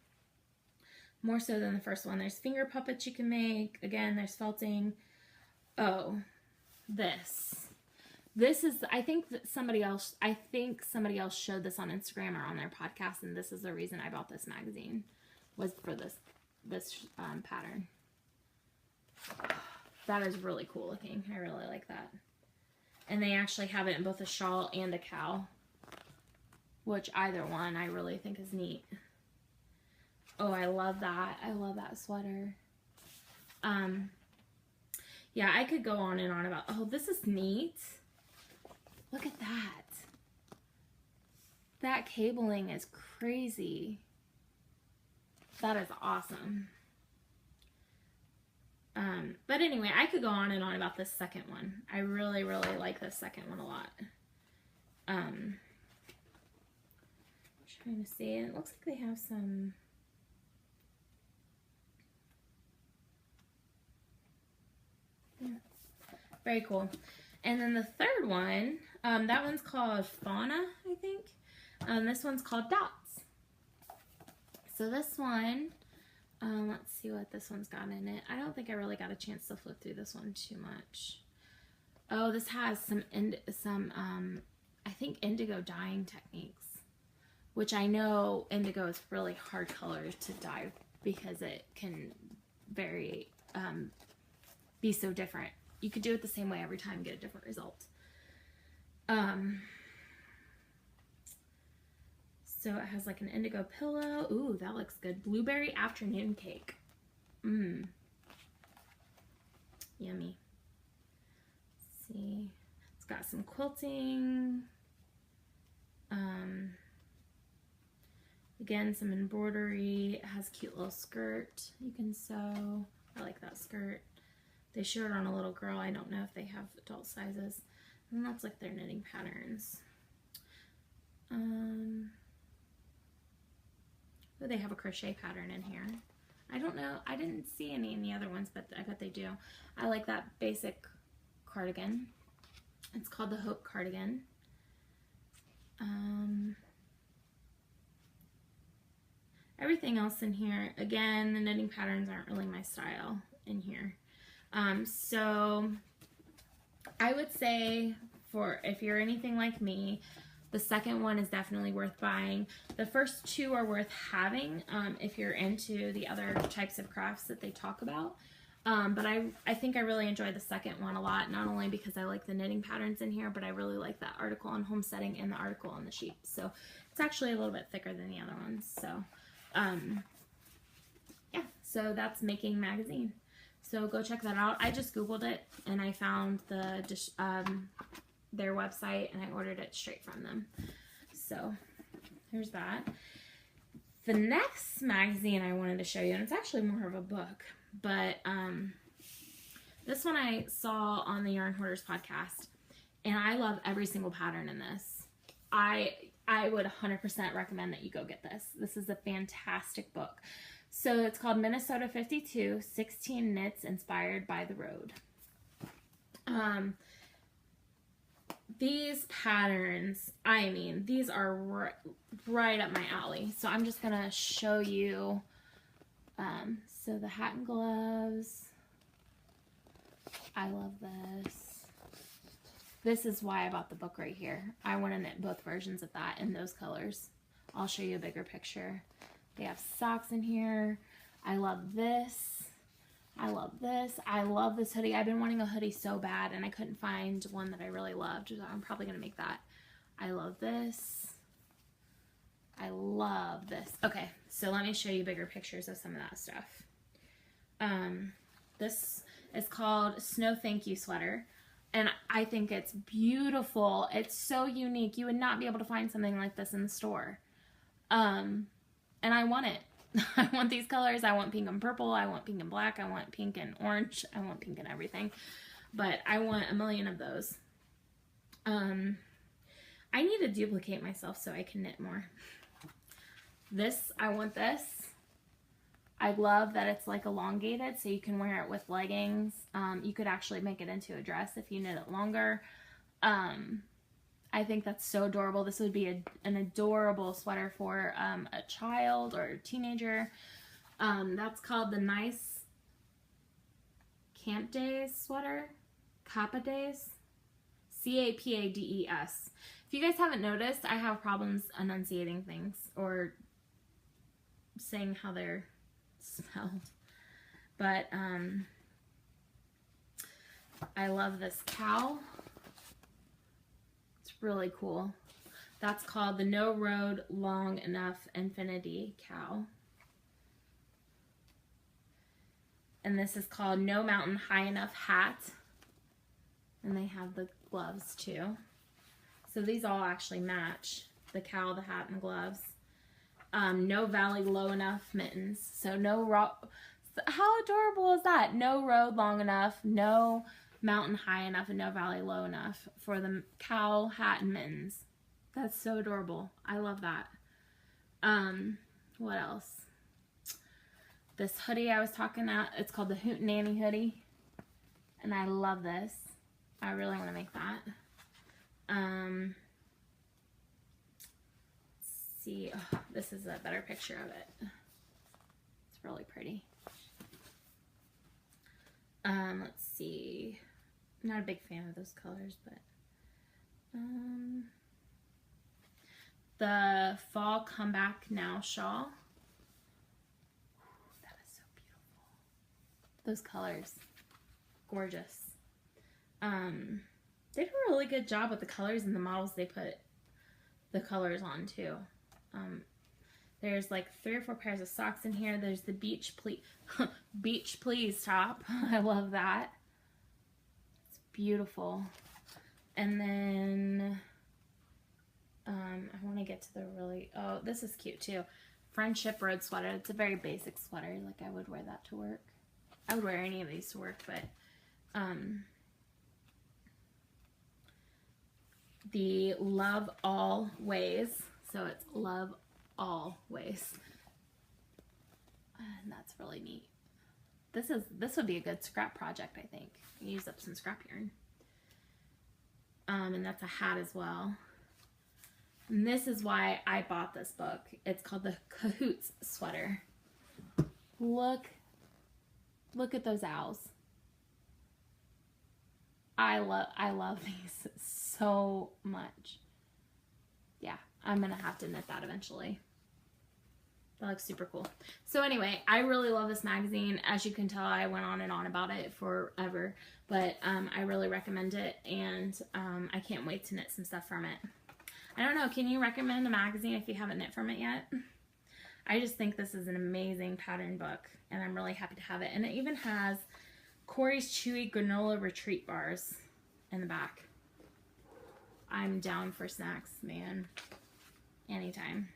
More so than the first one. There's finger puppets you can make. Again, there's felting. Oh, this. This is, I think somebody else showed this on Instagram or on their podcast, and this is the reason I bought this magazine, was for this pattern. That is really cool looking. I really like that. And they actually have it in both a shawl and a cowl, which either one I really think is neat. Oh, I love that. I love that sweater. Yeah, I could go on and on about, oh, this is neat. Look at that. That cabling is crazy. That is awesome. But anyway, I could go on and on about this second one. I really, really like this second one a lot. I'm trying to see. It looks like they have some... Yeah. Very cool. And then the third one, that one's called Fauna, I think. This one's called Dots. So this one, let's see what this one's got in it. I don't think I really got a chance to flip through this one too much. Oh, this has some I think indigo dyeing techniques, which I know indigo is really hard color to dye because it can be so different. You could do it the same way every time and get a different result. So it has like an indigo pillow. Ooh, that looks good. Blueberry afternoon cake. Mmm. Yummy. Let's see. It's got some quilting. Again, some embroidery. It has a cute little skirt you can sew. I like that skirt. They show it on a little girl. I don't know if they have adult sizes. And that's like their knitting patterns. Oh, they have a crochet pattern in here. I don't know. I didn't see any in the other ones, but I bet they do. I like that basic cardigan. It's called the Hope Cardigan. Everything else in here, again, the knitting patterns aren't really my style in here. So I would say if you're anything like me, the second one is definitely worth buying. The first two are worth having if you're into the other types of crafts that they talk about. But I think I really enjoy the second one a lot, not only because I like the knitting patterns in here, but I really like that article on homesteading and the article on the sheep. So it's actually a little bit thicker than the other ones. So yeah, so that's Making Magazine. So go check that out. I just Googled it and I found their website and I ordered it straight from them. So there's that. The next magazine I wanted to show you, and it's actually more of a book, but this one I saw on the Yarn Hoarders podcast, and I love every single pattern in this. I would 100% recommend that you go get this. This is a fantastic book. So it's called Minnesota 52, 16 Knits Inspired by the Road. These patterns, I mean, these are right up my alley. So I'm just going to show you. So the hat and gloves. I love this. This is why I bought the book right here. I want to knit both versions of that in those colors. I'll show you a bigger picture. They have socks in here. I love this. I love this. I love this hoodie. I've been wanting a hoodie so bad and I couldn't find one that I really loved. So I'm probably going to make that. I love this. I love this. Okay, so let me show you bigger pictures of some of that stuff. This is called Snow Thank You Sweater. And I think it's beautiful. It's so unique. You would not be able to find something like this in the store. And I want it. I want these colors. I want pink and purple. I want pink and black. I want pink and orange. I want pink and everything. But I want a million of those. I need to duplicate myself so I can knit more. This, I want this. I love that it's like elongated so you can wear it with leggings. You could actually make it into a dress if you knit it longer. I think that's so adorable. This would be an adorable sweater for a child or a teenager. That's called the Nice Camp Days sweater. Kappa Days. Capades. If you guys haven't noticed, I have problems enunciating things or saying how they're spelled. But I love this cowl. It's really cool. That's called the No Road Long Enough Infinity cowl. And this is called No Mountain High Enough hat. And they have the gloves too. So these all actually match. The cowl, the hat, and the gloves. No Valley Low Enough mittens. So how adorable is that? No road long enough, no mountain high enough, and no valley low enough for the cowl, hat, and mittens. That's so adorable. I love that. What else? This hoodie I was talking about, it's called the Hootenanny hoodie. And I love this. I really want to make that. Let's see. Oh, this is a better picture of it. It's really pretty. Let's see. I'm not a big fan of those colors, but the Fall Come Back Now shawl. That is so beautiful. Those colors, gorgeous. They do a really good job with the colors and the models they put the colors on too. There's like 3 or 4 pairs of socks in here. There's the Beach Please top. I love that. It's beautiful. And then I want to get to the really, oh, this is cute too. Friendship Road sweater. It's a very basic sweater. Like I would wear that to work. I would wear any of these to work, but the Love All Ways. So it's Love All Ways. And that's really neat. This would be a good scrap project, I think. Use up some scrap yarn. And that's a hat as well. And this is why I bought this book. It's called the Cahoots sweater. Look at those owls. I love these so much. Yeah, I'm gonna have to knit that eventually. That looks super cool. So anyway, I really love this magazine. As you can tell, I went on and on about it forever, but I really recommend it, and I can't wait to knit some stuff from it. I don't know, can you recommend a magazine if you haven't knit from it yet? I just think this is an amazing pattern book, and I'm really happy to have it. And it even has Corey's Chewy Granola Retreat Bars in the back. I'm down for snacks, man. Anytime.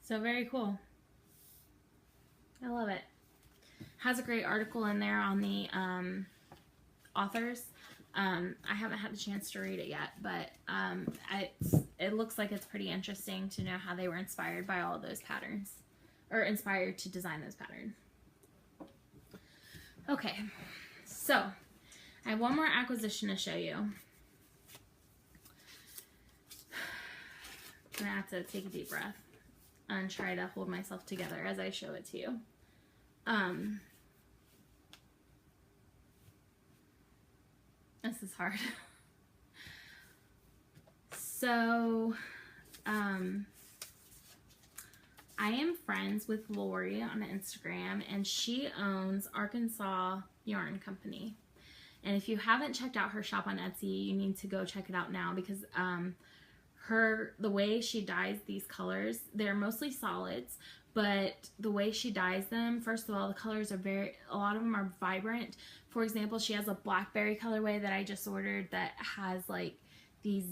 So very cool. I love it. Has a great article in there on the authors. I haven't had a chance to read it yet, but it looks like it's pretty interesting to know how they were inspired by all of those patterns, or inspired to design those patterns. Okay, so I have one more acquisition to show you. I'm gonna have to take a deep breath and try to hold myself together as I show it to you. This is hard. So, I am friends with Lori on Instagram, and she owns Arkansas Yarn Company. And if you haven't checked out her shop on Etsy, you need to go check it out now, because the way she dyes these colors, they're mostly solids, but the way she dyes them, first of all, the colors are a lot of them are vibrant. For example, she has a blackberry colorway that I just ordered that has like these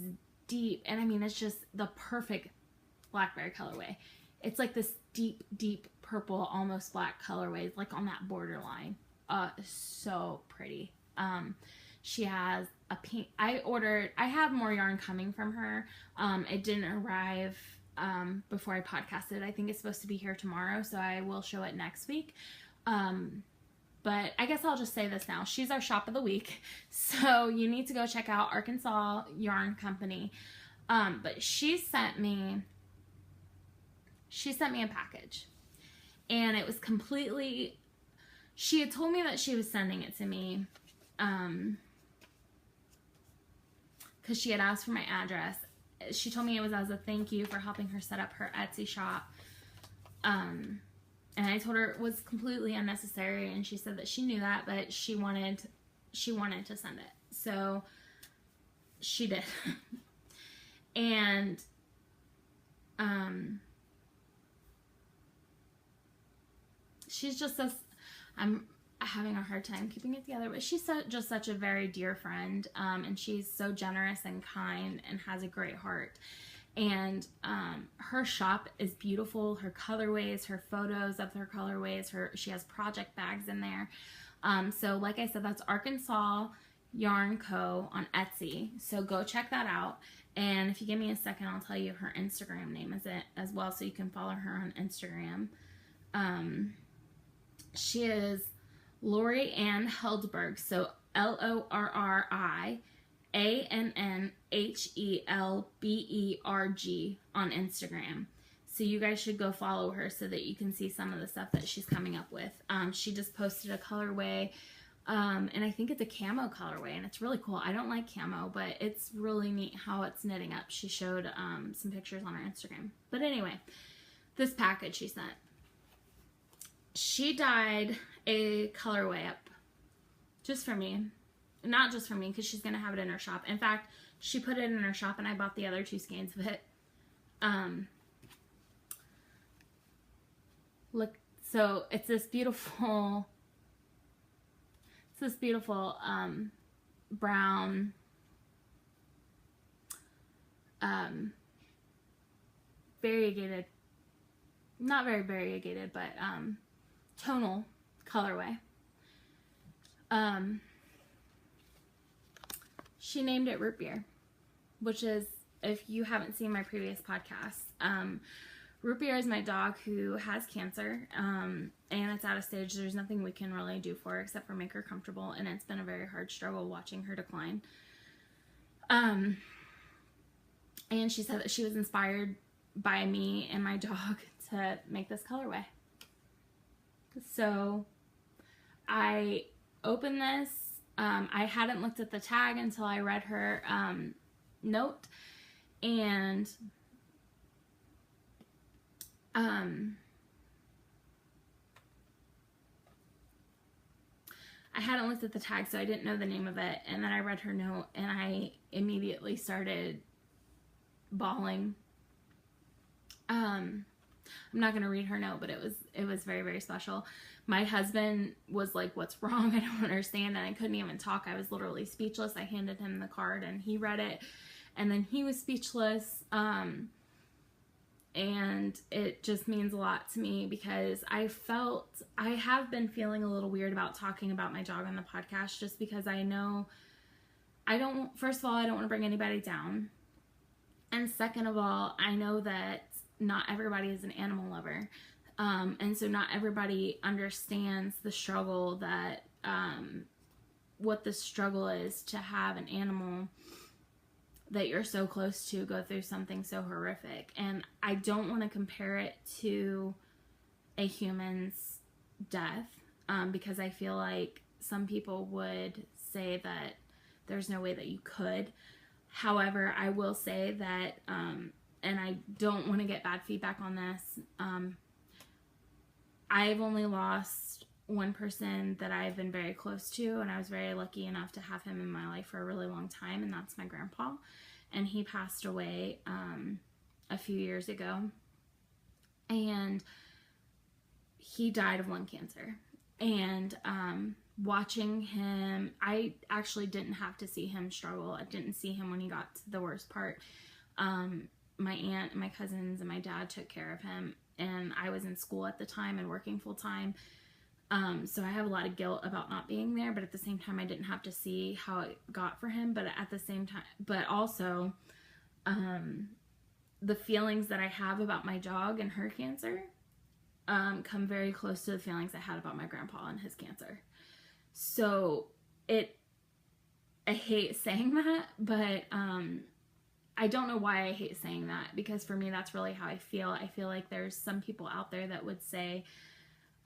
deep, and I mean, it's just the perfect blackberry colorway. It's like this deep, deep purple, almost black colorway, like on that borderline. So pretty. She has a pink. I have more yarn coming from her. It didn't arrive before I podcasted. I think it's supposed to be here tomorrow, so I will show it next week. But I guess I'll just say this now. She's our shop of the week. So you need to go check out Arkansas Yarn Company. But she sent me a package. And it was completely, she had told me that she was sending it to me. Because she had asked for my address. She told me it was as a thank you for helping her set up her Etsy shop. And I told her it was completely unnecessary, and she said that she knew that, but she wanted to send it. So she did. And she's just this, I'm having a hard time keeping it together, but she's just such a very dear friend, and she's so generous and kind and has a great heart. And her shop is beautiful. Her colorways, her photos of her colorways, she has project bags in there. So like I said, that's Arkansas Yarn Co. on Etsy. So go check that out. And if you give me a second, I'll tell you her Instagram name is it as well, so you can follow her on Instagram. She is Lori Ann Heldberg, so LORRIANNHELBERG on Instagram. So you guys should go follow her so that you can see some of the stuff that she's coming up with. She just posted a colorway, and I think it's a camo colorway, and it's really cool. I don't like camo, but it's really neat how it's knitting up. She showed some pictures on her Instagram. But anyway, this package she sent. She dyed a colorway up just for me. Not just for me, because she's going to have it in her shop. In fact, she put it in her shop, and I bought the other 2 skeins of it. Look, so it's this beautiful brown, variegated, not very variegated, but tonal colorway. She named it Root Beer, which is, if you haven't seen my previous podcasts, Root Beer is my dog who has cancer, and it's at a stage there's nothing we can really do for her except for make her comfortable, and it's been a very hard struggle watching her decline. And she said that she was inspired by me and my dog to make this colorway. So I opened this. I hadn't looked at the tag until I read her note, and I hadn't looked at the tag, so I didn't know the name of it. And then I read her note, and I immediately started bawling. I'm not going to read her note, but it was very, very special. My husband was like, "What's wrong? I don't understand." And I couldn't even talk. I was literally speechless. I handed him the card, and he read it, and then he was speechless. And it just means a lot to me, because I have been feeling a little weird about talking about my dog on the podcast, just because I know first of all, I don't want to bring anybody down. And second of all, I know that not everybody is an animal lover. And so not everybody understands the struggle that, what the struggle is to have an animal that you're so close to go through something so horrific. And I don't want to compare it to a human's death, because I feel like some people would say that there's no way that you could. However, I will say that, and I don't want to get bad feedback on this, I've only lost one person that I've been very close to, and I was very lucky enough to have him in my life for a really long time, and that's my grandpa. And he passed away a few years ago, and he died of lung cancer. And watching him, I actually didn't have to see him struggle. I didn't see him when he got to the worst part. My aunt and my cousins and my dad took care of him, and I was in school at the time and working full time. So I have a lot of guilt about not being there, but at the same time, I didn't have to see how it got for him. But at the same time, but also, the feelings that I have about my dog and her cancer, come very close to the feelings I had about my grandpa and his cancer. So I hate saying that, but I don't know why I hate saying that, because for me that's really how I feel. I feel like there's some people out there that would say,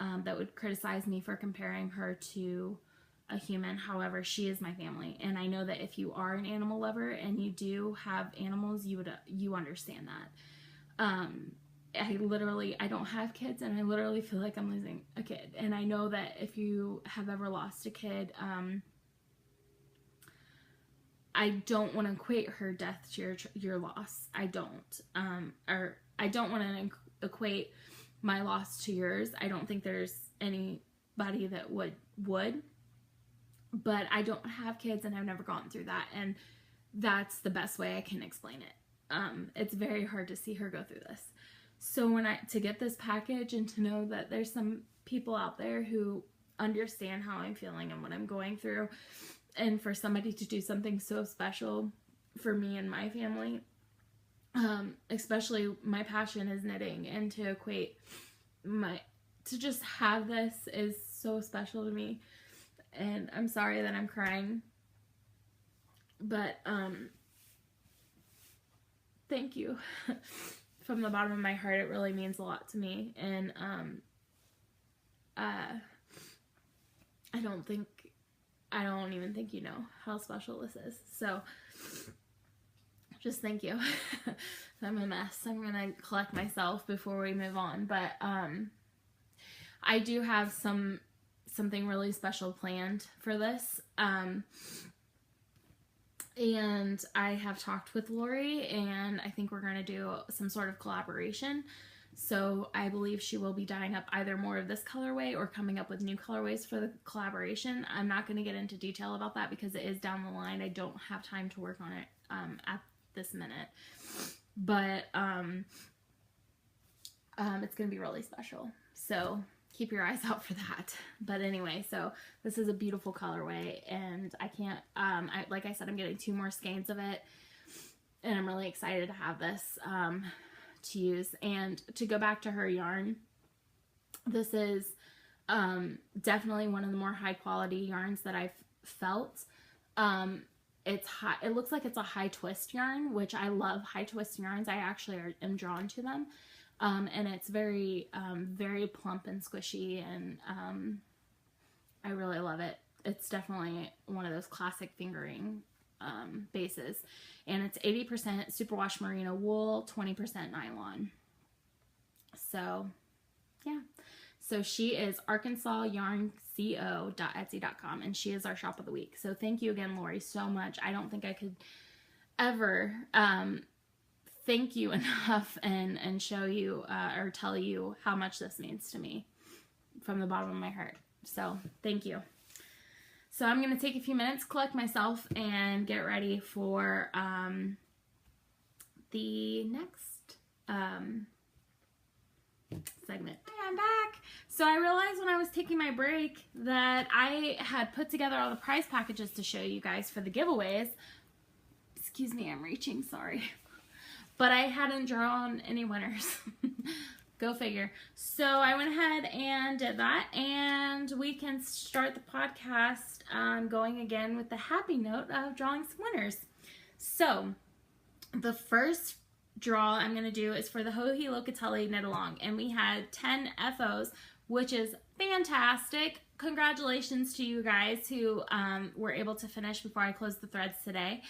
that would criticize me for comparing her to a human. However, she is my family, and I know that if you are an animal lover and you do have animals, you understand that. I don't have kids, and I literally feel like I'm losing a kid. And I know that if you have ever lost a kid, I don't want to equate her death to your loss. I don't. Or I don't want to equate my loss to yours. I don't think there's anybody that would. But I don't have kids, and I've never gone through that. And that's the best way I can explain it. It's very hard to see her go through this. So to get this package and to know that there's some people out there who understand how I'm feeling and what I'm going through, and for somebody to do something so special for me and my family, especially my passion is knitting, and to equate to just have this is so special to me. And I'm sorry that I'm crying, but thank you. From the bottom of my heart, it really means a lot to me. And I don't even think you know how special this is. So just thank you. I'm a mess. I'm gonna collect myself before we move on. But I do have something really special planned for this. And I have talked with Lori, and I think we're going to do some sort of collaboration. So I believe she will be dyeing up either more of this colorway or coming up with new colorways for the collaboration. I'm not going to get into detail about that because it is down the line. I don't have time to work on it at this minute. But it's going to be really special. So keep your eyes out for that. But anyway, so this is a beautiful colorway, and I can't, like I said, I'm getting 2 more skeins of it, and I'm really excited to have this to use. And to go back to her yarn, this is definitely one of the more high quality yarns that I've felt. It's high, it looks like it's a high twist yarn, which I love high twist yarns. I actually am drawn to them. And it's very, very plump and squishy, and I really love it. It's definitely one of those classic fingering bases. And it's 80% superwash merino wool, 20% nylon. So, yeah. So she is arkansasYarnCo.etsy.com, and she is our shop of the week. So thank you again, Lori, so much. I don't think I could ever thank you enough and show you or tell you how much this means to me from the bottom of my heart. So thank you. So I'm going to take a few minutes, collect myself, and get ready for the next segment. Hi, I'm back. So I realized when I was taking my break that I had put together all the prize packages to show you guys for the giveaways. Excuse me, I'm reaching, sorry. But I hadn't drawn any winners. Go figure. So I went ahead and did that, and we can start the podcast going again with the happy note of drawing some winners. So the first draw I'm going to do is for the Joji Locatelli Knit Along, and we had 10 FOs, which is fantastic. Congratulations to you guys who were able to finish before I closed the threads today.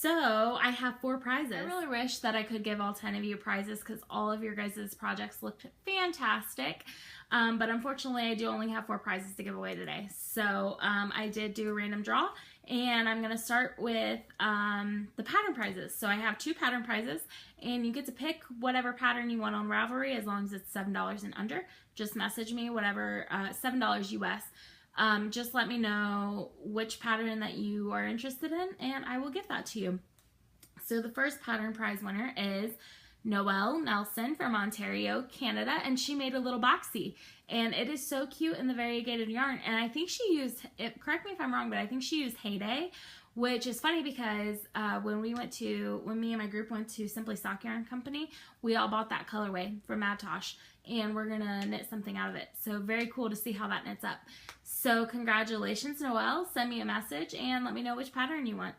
So I have 4 prizes. I really wish that I could give all 10 of you prizes because all of your guys' projects looked fantastic. But unfortunately, I do only have 4 prizes to give away today. So I did do a random draw, and I'm going to start with the pattern prizes. So I have 2 pattern prizes, and you get to pick whatever pattern you want on Ravelry as long as it's $7 and under. Just message me whatever, $7 US. Just let me know which pattern that you are interested in, and I will give that to you. So the first pattern prize winner is Noelle Nelson from Ontario, Canada, and she made a little boxy, and it is so cute in the variegated yarn. And I think she used, correct me if I'm wrong, but I think she used Heyday, which is funny because when me and my group went to Simply Sock Yarn Company, we all bought that colorway from Mad Tosh, and we're gonna knit something out of it. So very cool to see how that knits up. So congratulations, Noelle. Send me a message and let me know which pattern you want.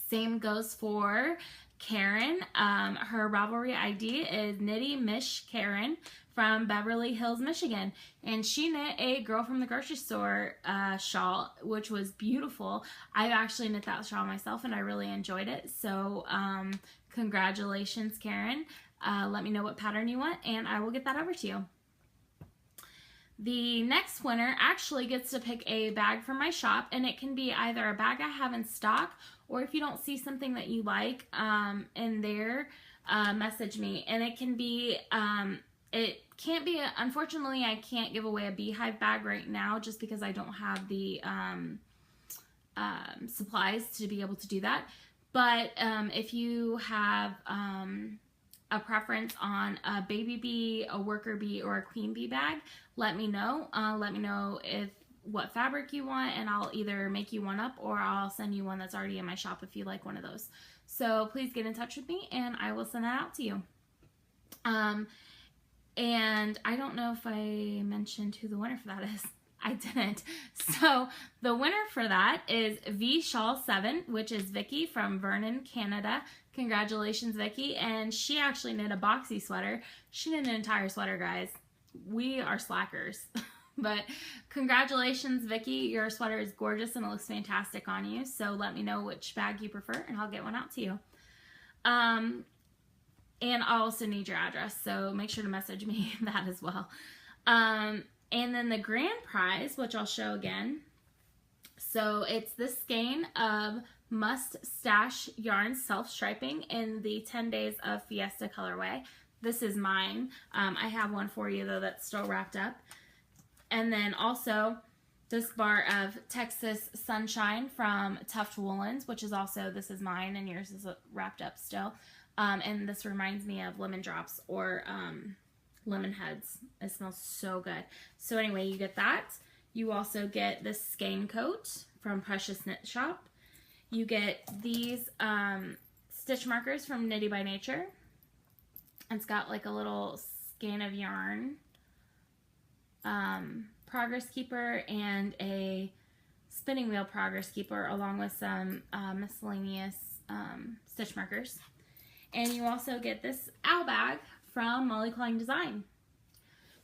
Same goes for Karen. Her Ravelry ID is Knitty Mish Karen from Beverly Hills, Michigan. And she knit a Girl from the Grocery Store shawl, which was beautiful. I actually knit that shawl myself and I really enjoyed it. So congratulations, Karen. Let me know what pattern you want and I will get that over to you. The next winner actually gets to pick a bag from my shop, and it can be either a bag I have in stock, or if you don't see something that you like in there, message me. And it can be, it can't be, unfortunately I can't give away a beehive bag right now just because I don't have the supplies to be able to do that. But if you have a preference on a baby bee, a worker bee, or a queen bee bag, let me know. Let me know what fabric you want, and I'll either make you one up or I'll send you one that's already in my shop if you like one of those. So please get in touch with me and I will send that out to you. And I don't know if I mentioned who the winner for that is. I didn't. So the winner for that is V Shawl 7, which is Vicky from Vernon, Canada. Congratulations, Vicky. And she actually knit a boxy sweater. She knit an entire sweater, guys. We are slackers. But congratulations, Vicky. Your sweater is gorgeous and it looks fantastic on you. So let me know which bag you prefer and I'll get one out to you. And I'll also need your address, so make sure to message me that as well. And then the grand prize, which I'll show again. So it's this skein of Must Stash Yarn Self-Striping in the 10 Days of Fiesta colorway. This is mine. I have one for you, though, that's still wrapped up. And then also this bar of Texas Sunshine from Tuft Woolens, which is also, this is mine, and yours is wrapped up still. And this reminds me of lemon drops or lemon heads. It smells so good. So anyway, you get that. You also get this skein coat from Precious Knit Shop. You get these stitch markers from Knitty by Nature. It's got like a little skein of yarn, progress keeper, and a spinning wheel progress keeper, along with some miscellaneous stitch markers. And you also get this owl bag from Molly Klein Design.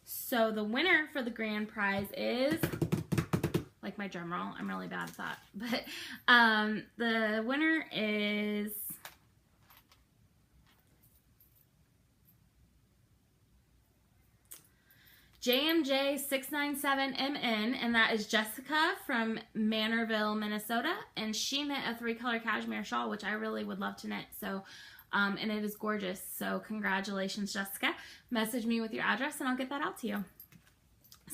So the winner for the grand prize is, like my drum roll, I'm really bad at that, but the winner is JMJ697MN, and that is Jessica from Manorville, Minnesota, and she knit a 3-color cashmere shawl, which I really would love to knit. So and it is gorgeous. So congratulations, Jessica. Message me with your address and I'll get that out to you.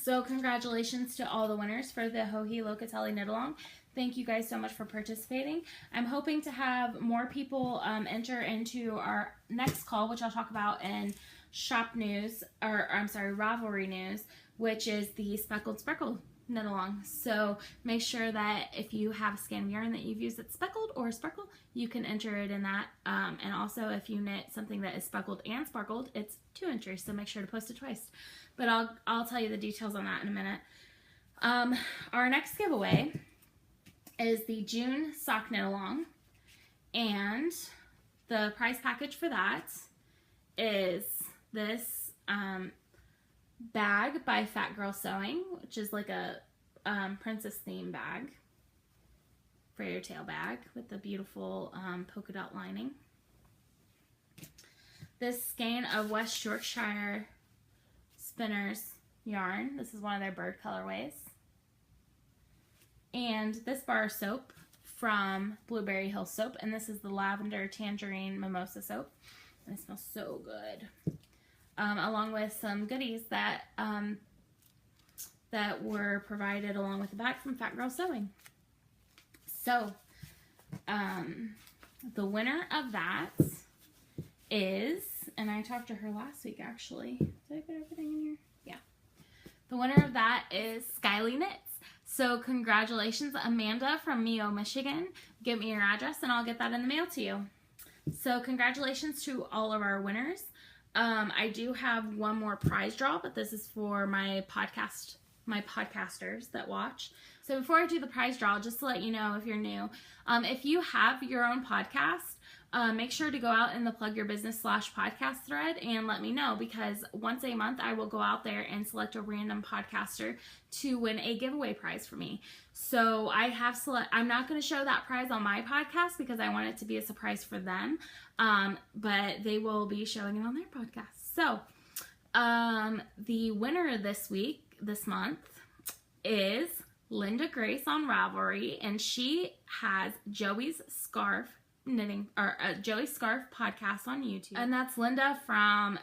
So congratulations to all the winners for the Joji Locatelli Knit Along. Thank you guys so much for participating. I'm hoping to have more people enter into our next call, which I'll talk about in shop news, or I'm sorry, Ravelry news, which is the Speckled Sparkle Knit Along. So make sure that if you have a skein of yarn that you've used that's speckled or sparkle, you can enter it in that. And also if you knit something that is speckled and sparkled, it's 2 entries, so make sure to post it twice. But I'll tell you the details on that in a minute. Our next giveaway is the June Sock Knit Along, and the prize package for that is this bag by Fat Girl Sewing, which is like a princess theme bag, fairy tale bag with the beautiful polka dot lining. This skein of West Yorkshire Spinners yarn. This is one of their bird colorways. And this bar of soap from Blueberry Hill Soap, and this is the Lavender Tangerine Mimosa Soap. And it smells so good. Along with some goodies that that were provided along with the bag from Fat Girl Sewing. So, the winner of that is, and I talked to her last week actually. Did I put everything in here? Yeah. The winner of that is Skyly Knits. So congratulations, Amanda from Mio, Michigan. Give me your address and I'll get that in the mail to you. So congratulations to all of our winners. I do have one more prize draw, but this is for my podcasters that watch. So before I do the prize draw, just to let you know if you're new, if you have your own podcast, make sure to go out in the Plug Your Business /podcast thread and let me know, because once a month I will go out there and select a random podcaster to win a giveaway prize for me. So I'm not going to show that prize on my podcast because I want it to be a surprise for them, but they will be showing it on their podcast. So the winner this month is Linda Grace on Ravelry, and she has Joey's Scarf knitting, or Joey's Scarf podcast on YouTube, and that's Linda from,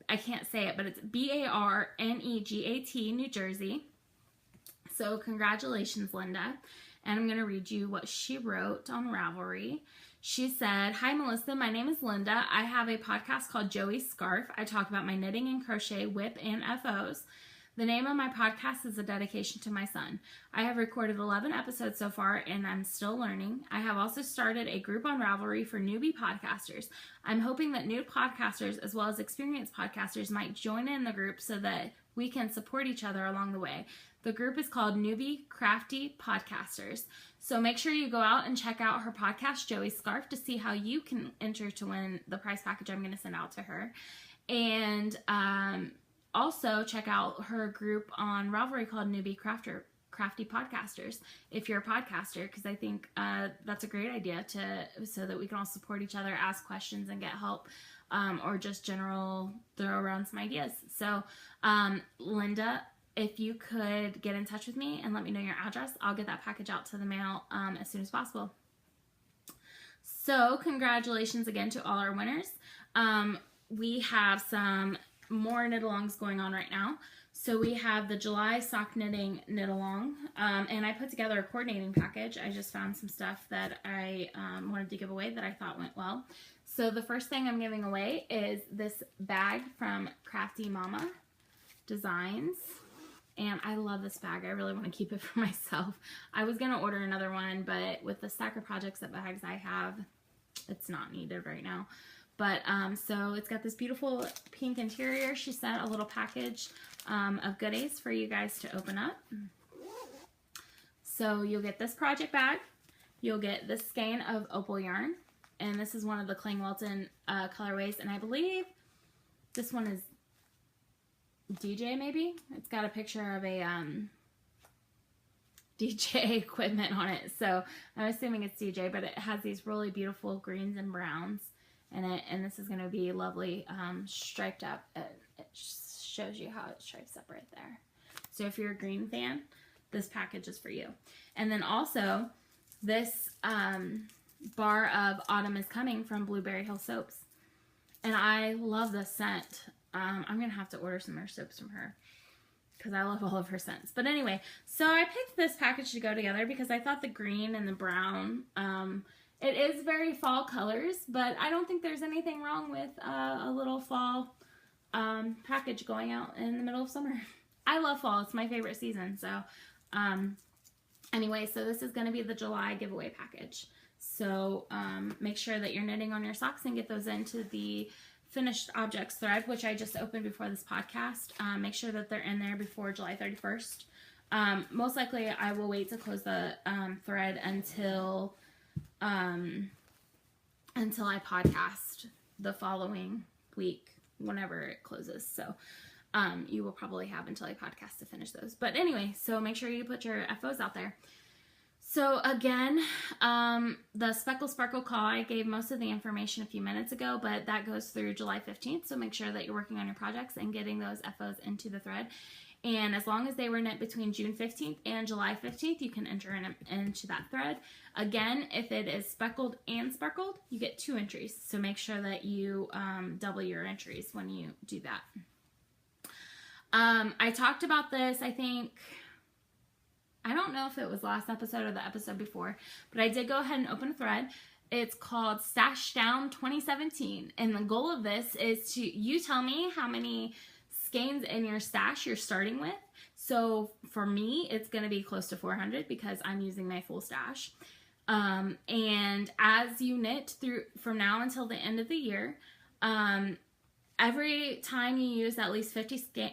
I can't say it, but it's BARNEGAT, New Jersey. So congratulations, Linda. And I'm going to read you what she wrote on Ravelry. She said, "Hi Melissa, my name is Linda. I have a podcast called Joey's Scarf. I talk about my knitting and crochet, whip, and FOs. The name of my podcast is a dedication to my son. I have recorded 11 episodes so far, and I'm still learning. I have also started a group on Ravelry for newbie podcasters. I'm hoping that new podcasters as well as experienced podcasters might join in the group so that we can support each other along the way. The group is called Newbie Crafty Podcasters. So make sure you go out and check out her podcast, Joey's Scarf, to see how you can enter to win the prize package I'm going to send out to her. And also check out her group on Ravelry called Newbie Crafty Podcasters if you're a podcaster, because I think that's a great idea so that we can all support each other, ask questions, and get help, or just general throw around some ideas. So Linda, if you could get in touch with me and let me know your address, I'll get that package out to the mail as soon as possible. So congratulations again to all our winners. We have some more knit-alongs going on right now. So we have the July sock knitting knit-along, and I put together a coordinating package. I just found some stuff that I wanted to give away that I thought went well. So the first thing I'm giving away is this bag from Crafty Mama Designs. And I love this bag. I really want to keep it for myself. I was going to order another one, but with the stack of projects that bags I have, it's not needed right now. But so it's got this beautiful pink interior. She sent a little package of goodies for you guys to open up. So you'll get this project bag. You'll get this skein of opal yarn. And this is one of the Cling Welton colorways. And I believe this one is DJ, maybe? It's got a picture of a DJ equipment on it. So I'm assuming it's DJ, but it has these really beautiful greens and browns in it, and this is going to be lovely striped up. It shows you how it stripes up right there. So if you're a green fan, this package is for you. And then also this bar of Autumn is Coming from Blueberry Hill Soaps. And I love this scent. I'm going to have to order some more soaps from her because I love all of her scents. But anyway, so I picked this package to go together because I thought the green and the brown, it is very fall colors, but I don't think there's anything wrong with a little fall package going out in the middle of summer. I love fall. It's my favorite season. So anyway, so this is going to be the July giveaway package. So make sure that you're knitting on your socks and get those into the finished objects thread, which I just opened before this podcast. Make sure that they're in there before July 31st. Most likely I will wait to close the thread until I podcast the following week, whenever it closes. So you will probably have until I podcast to finish those. But anyway, so make sure you put your FOs out there. So again, the Speckle Sparkle call, I gave most of the information a few minutes ago, but that goes through July 15th. So make sure that you're working on your projects and getting those FOs into the thread. And as long as they were knit between June 15th and July 15th, you can enter into that thread. Again, if it is speckled and sparkled, you get 2 entries. So make sure that you double your entries when you do that. I talked about this, I don't know if it was last episode or the episode before, but I did go ahead and open a thread. It's called Stash Down 2017. And the goal of this is you tell me how many skeins in your stash you're starting with. So for me, it's going to be close to 400 because I'm using my full stash. And as you knit through from now until the end of the year, every time you use at least 50%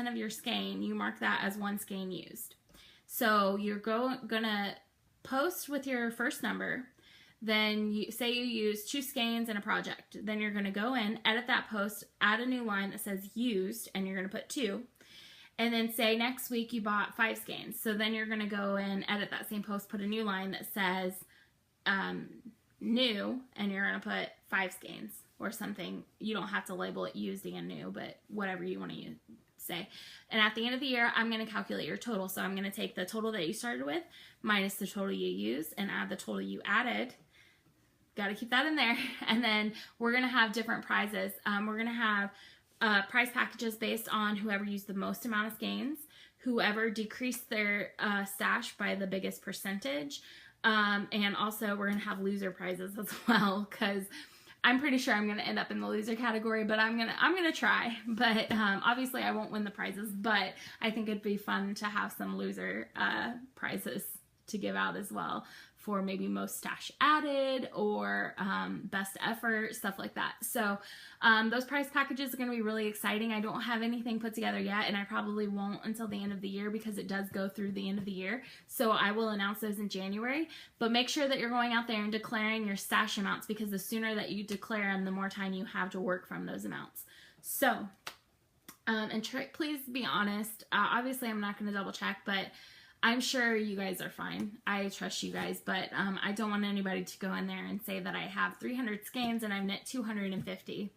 of your skein, you mark that as one skein used. So you're gonna post with your first number. Then you say you use 2 skeins in a project. Then you're gonna go in, edit that post, add a new line that says used, and you're gonna put 2. And then say next week you bought 5 skeins. So then you're gonna go in, edit that same post, put a new line that says new, and you're gonna put 5 skeins or something. You don't have to label it used and new, but whatever you want to say. And at the end of the year, I'm going to calculate your total. So I'm going to take the total that you started with minus the total you used and add the total you added. Got to keep that in there. And then we're going to have different prizes. We're going to have prize packages based on whoever used the most amount of skeins, whoever decreased their stash by the biggest percentage. And also we're going to have loser prizes as well, because I'm pretty sure I'm going to end up in the loser category, but I'm going to try. But obviously I won't win the prizes, but I think it'd be fun to have some loser prizes to give out as well, for maybe most stash added or best effort, stuff like that. So those prize packages are going to be really exciting. I don't have anything put together yet, and I probably won't until the end of the year, because it does go through the end of the year. So I will announce those in January. But make sure that you're going out there and declaring your stash amounts, because the sooner that you declare them, the more time you have to work from those amounts. So, and please be honest. Obviously, I'm not going to double check, but I'm sure you guys are fine. I trust you guys, but I don't want anybody to go in there and say that I have 300 skeins and I've knit 250,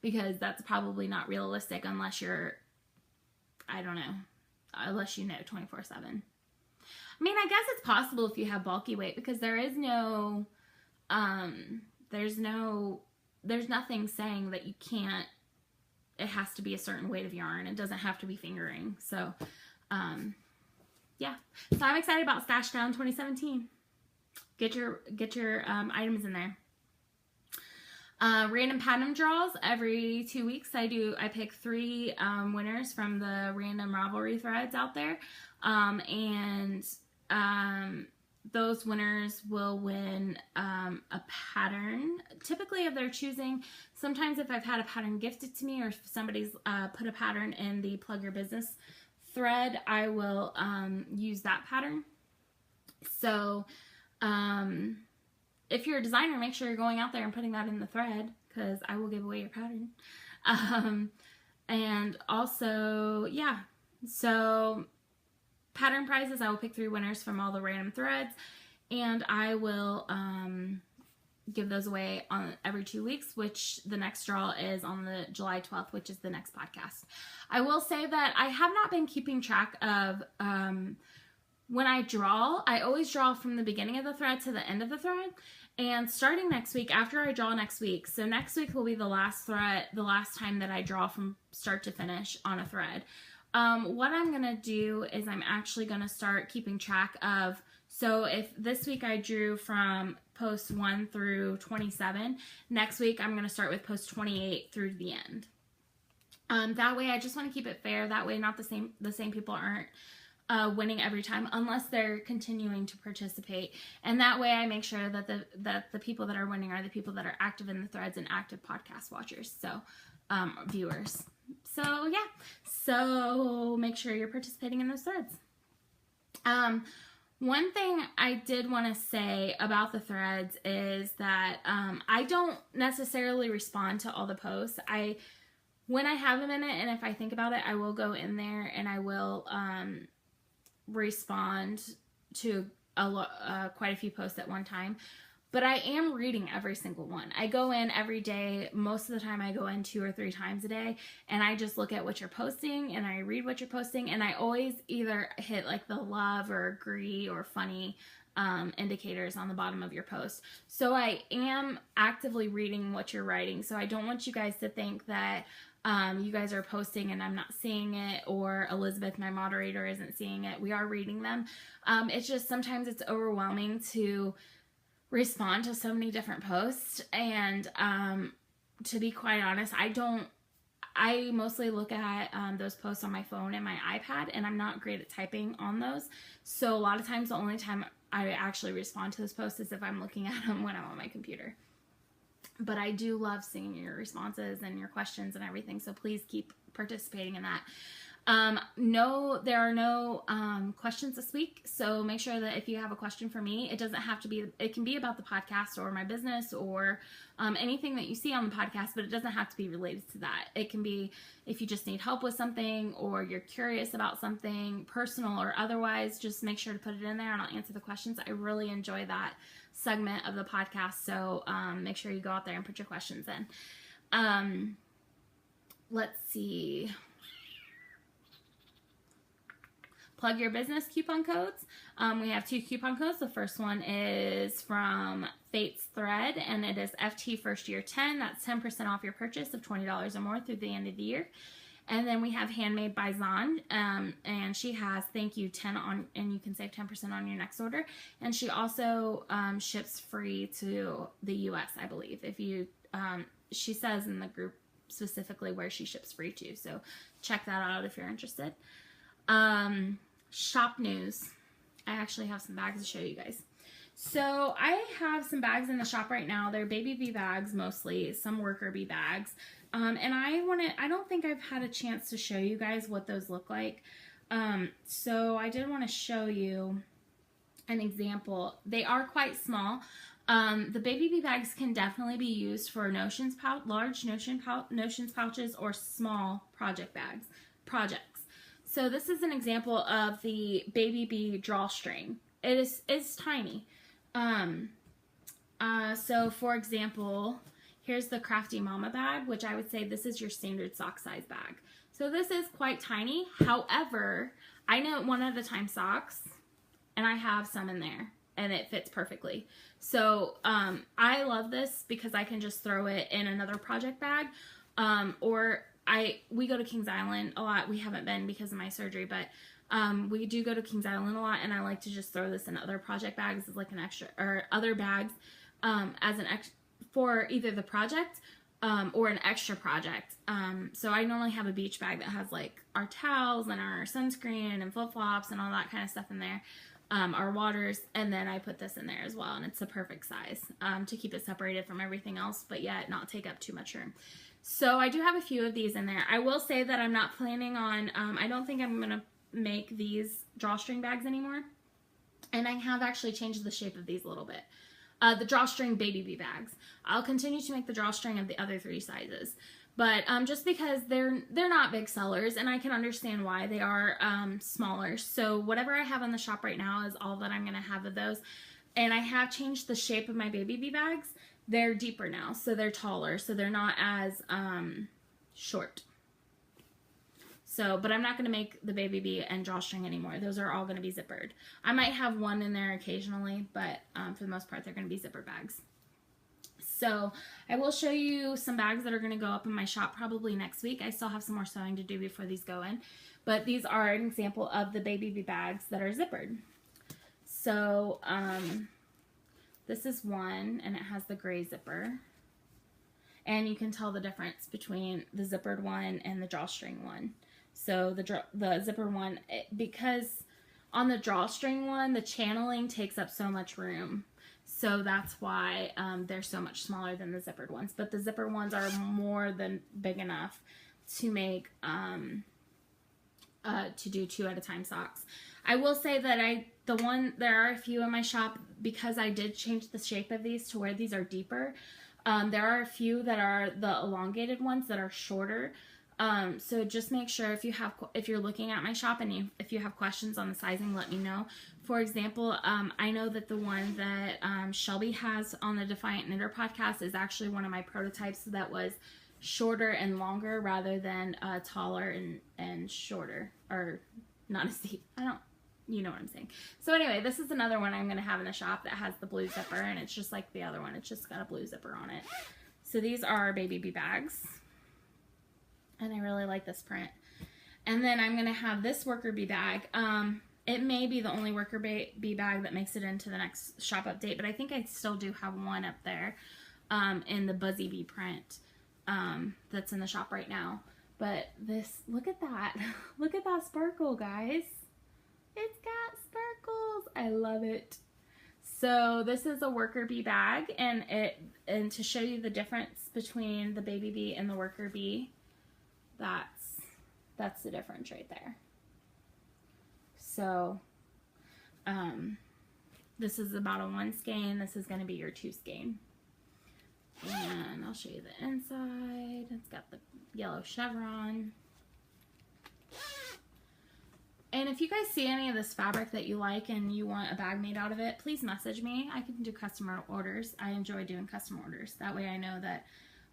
because that's probably not realistic unless you're, I don't know, unless you knit 24/7. I mean, I guess it's possible if you have bulky weight, because there is no, there's nothing saying that you can't, it has to be a certain weight of yarn. It doesn't have to be fingering. So, yeah, so I'm excited about Stash Down 2017. Get your items in there. Random pattern draws every 2 weeks. I pick 3 winners from the random Ravelry threads out there, and those winners will win a pattern, typically of their choosing. Sometimes if I've had a pattern gifted to me, or if somebody's put a pattern in the Plug Your Business thread, I will use that pattern. So if you're a designer, make sure you're going out there and putting that in the thread, because I will give away your pattern. And also, yeah, so pattern prizes, I will pick 3 winners from all the random threads, and I will give those away on every 2 weeks, which the next draw is on the July 12th, which is the next podcast. I will say that I have not been keeping track of when I draw. I always draw from the beginning of the thread to the end of the thread. And starting next week, after I draw next week, so next week will be the last time that I draw from start to finish on a thread. What I'm going to do is I'm actually going to start keeping track of, so if this week I drew from post 1 through 27, next week I'm going to start with post 28 through the end. That way I just want to keep it fair. That way not the same people aren't winning every time, unless they're continuing to participate. And that way I make sure that the people that are winning are the people that are active in the threads and active podcast watchers, so viewers. So yeah, so make sure you're participating in those threads. One thing I did want to say about the threads is that I don't necessarily respond to all the posts. When I have a minute and if I think about it, I will go in there and I will respond to quite a few posts at one time. But I am reading every single one. I go in every day. Most of the time I go in 2 or 3 times a day, and I just look at what you're posting and I read what you're posting, and I always either hit like the love or agree or funny indicators on the bottom of your post. So I am actively reading what you're writing. So I don't want you guys to think that you guys are posting and I'm not seeing it, or Elizabeth, my moderator, isn't seeing it. We are reading them. It's just sometimes it's overwhelming to respond to so many different posts, and to be quite honest, I mostly look at those posts on my phone and my iPad, and I'm not great at typing on those. So a lot of times the only time I actually respond to those posts is if I'm looking at them when I'm on my computer. But I do love seeing your responses and your questions and everything, so please keep participating in that. No, there are no questions this week, so make sure that if you have a question for me, it doesn't have to be, it can be about the podcast or my business or anything that you see on the podcast, but it doesn't have to be related to that. It can be if you just need help with something or you're curious about something personal or otherwise, just make sure to put it in there and I'll answer the questions. I really enjoy that segment of the podcast, so make sure you go out there and put your questions in. Let's see. Plug your business coupon codes. We have 2 coupon codes. The first one is from Fate's Thread, and it is FT First Year 10. That's 10% off your purchase of $20 or more through the end of the year. And then we have Handmade by Zon, and she has Thank You 10 on, and you can save 10% on your next order. And she also ships free to the U.S., I believe. If you, she says in the group specifically where she ships free to, so check that out if you're interested. Shop news. I actually have some bags to show you guys. So I have some bags in the shop right now. They're baby bee bags mostly, some worker bee bags. And I don't think I've had a chance to show you guys what those look like. So I did want to show you an example. They are quite small. The baby bee bags can definitely be used for notions pouch, large notions pouches, or small projects. So this is an example of the baby bee drawstring. It's tiny. So for example, here's the Crafty Mama bag, which I would say this is your standard sock size bag. So this is quite tiny. However, I know 1 at a time socks, and I have some in there, and it fits perfectly. So I love this because I can just throw it in another project bag, or we go to Kings Island a lot. We haven't been because of my surgery, but we do go to Kings Island a lot, and I like to just throw this in other project bags as like an extra, or other bags as an extra for either the project or an extra project. So I normally have a beach bag that has like our towels and our sunscreen and flip-flops and all that kind of stuff in there, our waters, and then I put this in there as well, and it's the perfect size to keep it separated from everything else, but yet not take up too much room. So I do have a few of these in there. I will say that I'm not planning on, I don't think I'm going to make these drawstring bags anymore. And I have actually changed the shape of these a little bit. The drawstring baby bee bags. I'll continue to make the drawstring of the other 3 sizes. But just because they're not big sellers, and I can understand why they are smaller. So whatever I have in the shop right now is all that I'm going to have of those. And I have changed the shape of my baby bee bags. They're deeper now, so they're taller, so they're not as short. So, but I'm not going to make the baby bee and drawstring anymore. Those are all going to be zippered. I might have one in there occasionally, but for the most part, they're going to be zipper bags. So I will show you some bags that are going to go up in my shop probably next week. I still have some more sewing to do before these go in, but these are an example of the baby bee bags that are zippered. So, this is one, and it has the gray zipper. And you can tell the difference between the zippered one and the drawstring one. So the zipper one, because on the drawstring one, the channeling takes up so much room. So that's why they're so much smaller than the zippered ones. But the zipper ones are more than big enough to make, to do 2 at a time socks. I will say that there are a few in my shop, because I did change the shape of these to where these are deeper. There are a few that are the elongated ones that are shorter. So just make sure if you're looking at my shop and if you have questions on the sizing, let me know. For example, I know that the one that Shelby has on the Defiant Knitter podcast is actually one of my prototypes that was shorter and longer rather than taller and shorter, or not as deep. You know what I'm saying. So anyway, this is another one I'm going to have in the shop that has the blue zipper, and it's just like the other one. It's just got a blue zipper on it. So these are baby bee bags, and I really like this print. And then I'm going to have this worker bee bag. It may be the only worker bee bag that makes it into the next shop update, but I think I still do have one up there in the Buzzy Bee print that's in the shop right now. But this, look at that. Look at that sparkle, guys. It's got sparkles. I love it. So this is a worker bee bag, and to show you the difference between the baby bee and the worker bee, that's the difference right there. So this is about a 1 skein. This is going to be your 2 skein. And I'll show you the inside. It's got the yellow chevron. And if you guys see any of this fabric that you like and you want a bag made out of it, please message me. I can do customer orders. I enjoy doing custom orders. That way I know that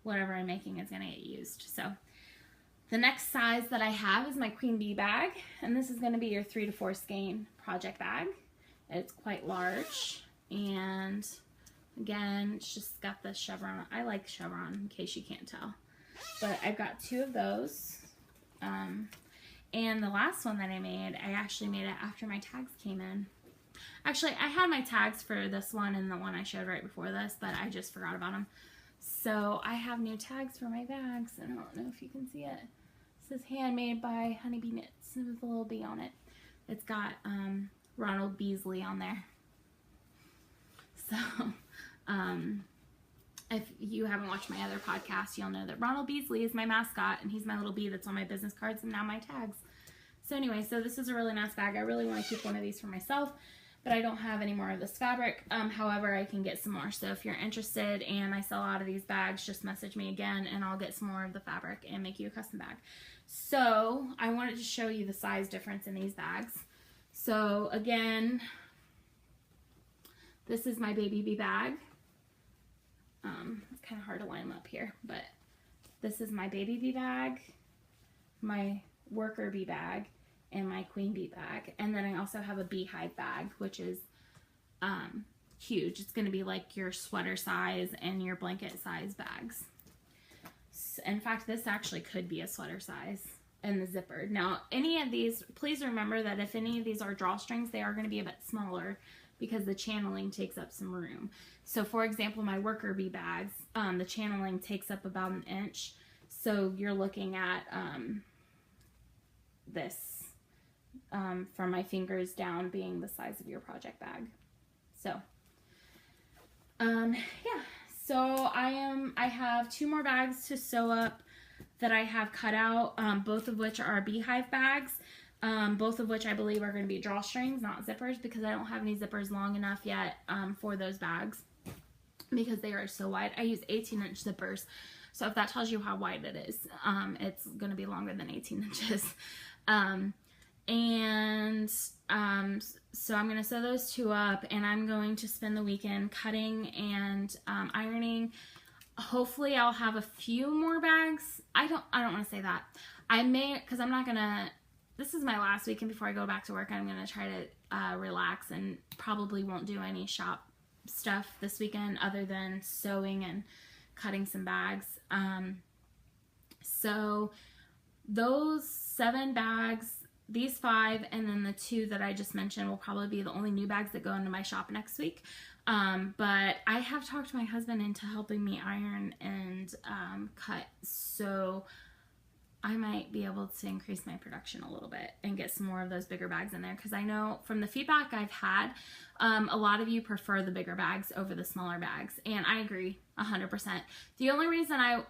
whatever I'm making is going to get used. So the next size that I have is my queen bee bag. And this is going to be your 3 to 4 skein project bag. It's quite large. And again, it's just got the chevron. I like chevron in case you can't tell. But I've got 2 of those. And the last one that I made, I actually made it after my tags came in. Actually, I had my tags for this one and the one I showed right before this, but I just forgot about them. So I have new tags for my bags, and I don't know if you can see it. It says handmade by Honeybee Knits with a little bee on it. It's got Ronald Beasley on there. So, if you haven't watched my other podcast, you'll know that Ronald Beasley is my mascot, and he's my little bee that's on my business cards and now my tags. So anyway, so this is a really nice bag. I really want to keep one of these for myself, but I don't have any more of this fabric. However, I can get some more. So if you're interested and I sell out of these bags, just message me again and I'll get some more of the fabric and make you a custom bag. So I wanted to show you the size difference in these bags. So again, this is my baby bee bag. It's kind of hard to line them up here, but this is my baby bee bag, my worker bee bag, and my queen bee bag. And then I also have a beehive bag, which is huge. It's going to be like your sweater size and your blanket size bags. In fact, this actually could be a sweater size and the zipper. Now, any of these, please remember that if any of these are drawstrings, they are going to be a bit smaller because the channeling takes up some room. So for example, my worker bee bags, the channeling takes up about 1 inch. So you're looking at this from my fingers down being the size of your project bag. So yeah, so I have 2 more bags to sew up that I have cut out, both of which are beehive bags. Both of which I believe are going to be drawstrings, not zippers, because I don't have any zippers long enough yet for those bags because they are so wide. I use 18-inch zippers, so if that tells you how wide it is, it's going to be longer than 18 inches. So I'm going to sew those 2 up, and I'm going to spend the weekend cutting and ironing. Hopefully I'll have a few more bags. I don't want to say that. I may, because I'm not going to. This is my last weekend before I go back to work. I'm going to try to relax and probably won't do any shop stuff this weekend other than sewing and cutting some bags. So those 7 bags, these 5, and then the 2 that I just mentioned will probably be the only new bags that go into my shop next week. But I have talked my husband into helping me iron and cut, so I might be able to increase my production a little bit and get some more of those bigger bags in there, because I know from the feedback I've had, a lot of you prefer the bigger bags over the smaller bags, and I agree 100%. The only reason the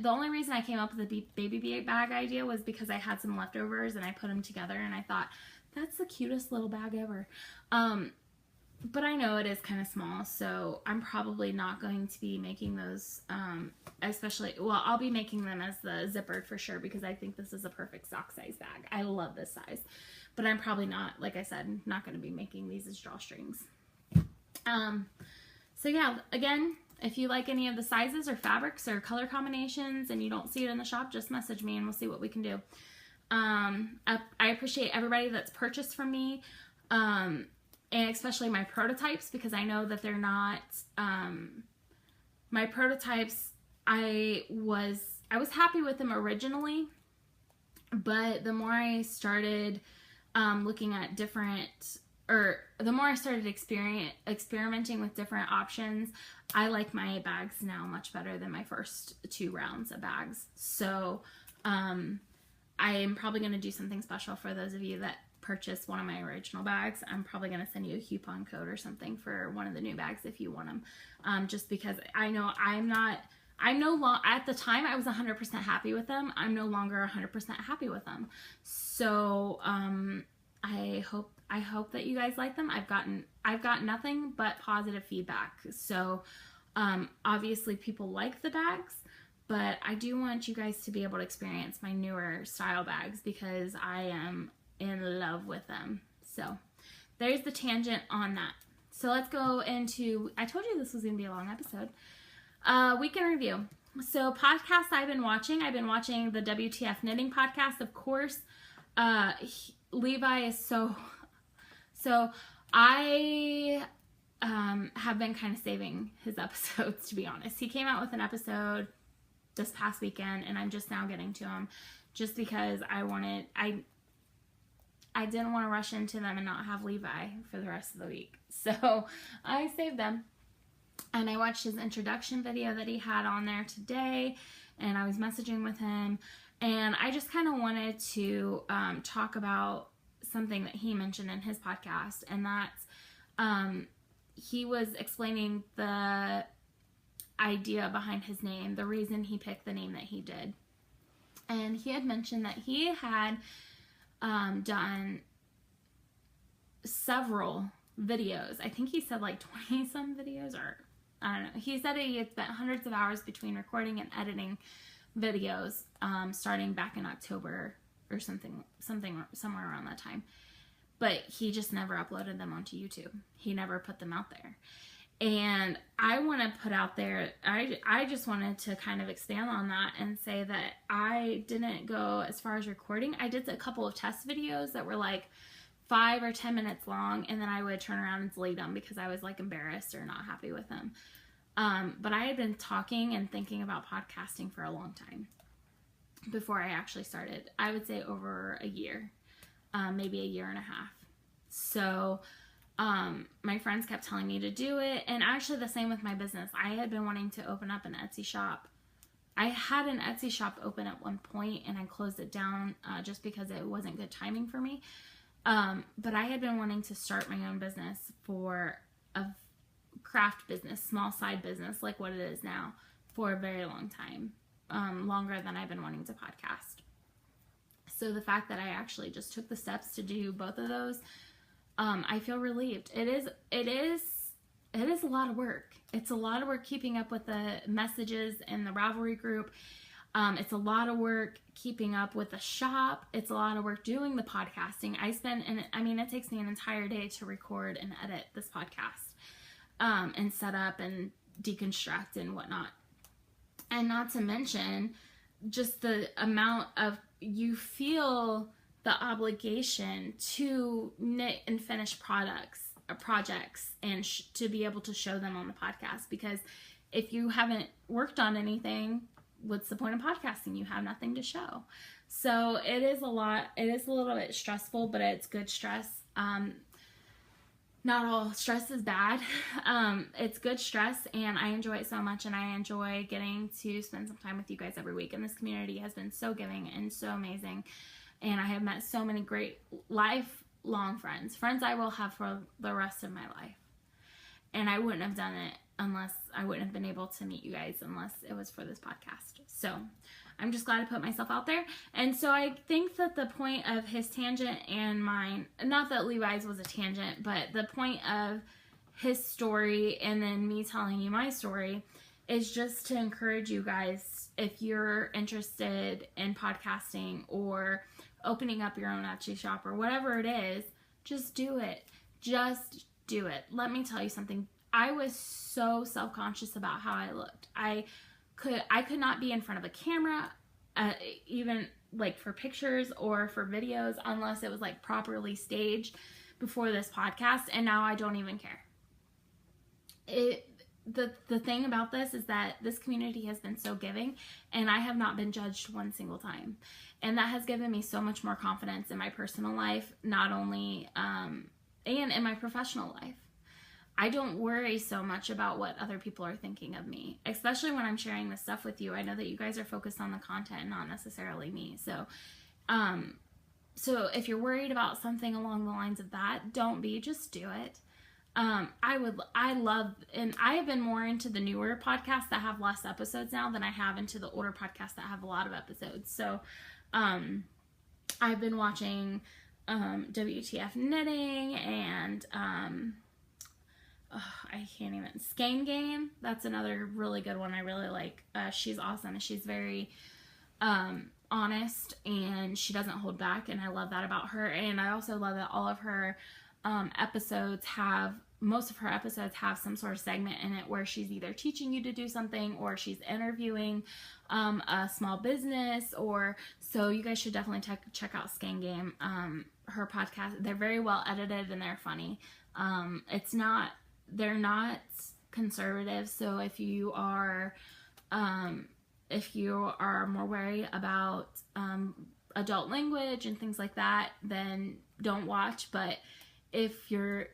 only reason I came up with the baby bee bag idea was because I had some leftovers and I put them together and I thought, that's the cutest little bag ever. But I know it is kind of small, so I'm probably not going to be making those, well, I'll be making them as the zippered for sure, because I think this is a perfect sock size bag. I love this size, but I'm probably not, like I said, not going to be making these as drawstrings. So yeah, again, if you like any of the sizes or fabrics or color combinations and you don't see it in the shop, just message me and we'll see what we can do. I appreciate everybody that's purchased from me, and especially my prototypes, because I know that they're not, my prototypes, I was happy with them originally, but the more I started looking at the more I started experimenting with different options, I like my bags now much better than my first 2 rounds of bags. So I am probably going to do something special for those of you that purchase one of my original bags, I'm probably going to send you a coupon code or something for one of the new bags if you want them. Just because I know at the time I was 100% happy with them. I'm no longer 100% happy with them. So, I hope that you guys like them. I've got nothing but positive feedback. So, obviously people like the bags, but I do want you guys to be able to experience my newer style bags because I am in love with them. So there's the tangent on that. So let's go into, I told you this was going to be a long episode. Weekend review. So podcasts I've been watching the WTF Knitting podcast, of course. Levi is so I have been kind of saving his episodes, to be honest. He came out with an episode this past weekend, and I'm just now getting to him just because I didn't want to rush into them and not have Levi for the rest of the week. So I saved them. And I watched his introduction video that he had on there today, and I was messaging with him, and I just kind of wanted to talk about something that he mentioned in his podcast, and that's he was explaining the idea behind his name, the reason he picked the name that he did. And he had mentioned that he had done several videos. I think he said like 20 some videos, or I don't know. He said he had spent hundreds of hours between recording and editing videos starting back in October or something somewhere around that time. But he just never uploaded them onto YouTube. He never put them out there. And I want to put out there, I just wanted to kind of expand on that and say that I didn't go as far as recording. I did a couple of test videos that were like 5 or 10 minutes long, and then I would turn around and delete them because I was like embarrassed or not happy with them. But I had been talking and thinking about podcasting for a long time before I actually started. I would say over a year, maybe a year and a half. So my friends kept telling me to do it, and actually the same with my business. I had been wanting to open up an Etsy shop. I had an Etsy shop open at one point, and I closed it down just because it wasn't good timing for me. But I had been wanting to start my own business, for a craft business, small side business like what it is now, for a very long time, longer than I've been wanting to podcast. So the fact that I actually just took the steps to do both of those, I feel relieved. It is a lot of work. It's a lot of work keeping up with the messages in the Ravelry group. It's a lot of work keeping up with the shop. It's a lot of work doing the podcasting. It takes me an entire day to record and edit this podcast, and set up and deconstruct and whatnot. And not to mention just the amount of, you feel the obligation to knit and finish projects and to be able to show them on the podcast, because if you haven't worked on anything, what's the point of podcasting? You have nothing to show. So it is a lot. It is a little bit stressful, but it's good stress. Not all stress is bad. It's good stress, and I enjoy it so much, and I enjoy getting to spend some time with you guys every week. And this community has been so giving and so amazing, and I have met so many great lifelong friends I will have for the rest of my life. And I wouldn't have done it unless I wouldn't have been able to meet you guys unless it was for this podcast. So I'm just glad to put myself out there. And so I think that the point of his tangent and mine, not that Levi's was a tangent, but the point of his story and then me telling you my story is just to encourage you guys, if you're interested in podcasting or opening up your own Etsy shop or whatever it is, just do it. Just do it. Let me tell you something. I was so self-conscious about how I looked. I could not be in front of a camera, even like for pictures or for videos, unless it was like properly staged before this podcast. And now I don't even care. The thing about this is that this community has been so giving, and I have not been judged one single time. And that has given me so much more confidence in my personal life, not only, and in my professional life. I don't worry so much about what other people are thinking of me, especially when I'm sharing this stuff with you. I know that you guys are focused on the content and not necessarily me. So, So if you're worried about something along the lines of that, don't be, just do it. I love, and I have been more into the newer podcasts that have less episodes now than I have into the older podcasts that have a lot of episodes. So, I've been watching, WTF Knitting and, I can't even, Skein Game. That's another really good one I really like. She's awesome, and she's very, honest, and she doesn't hold back, and I love that about her. And I also love that all of her, most of her episodes have some sort of segment in it where she's either teaching you to do something, or she's interviewing a small business, or so you guys should definitely check out Skein Game. Her podcast, they're very well edited and they're funny. They're not conservative, so if you are more worried about adult language and things like that, then don't watch. But if you're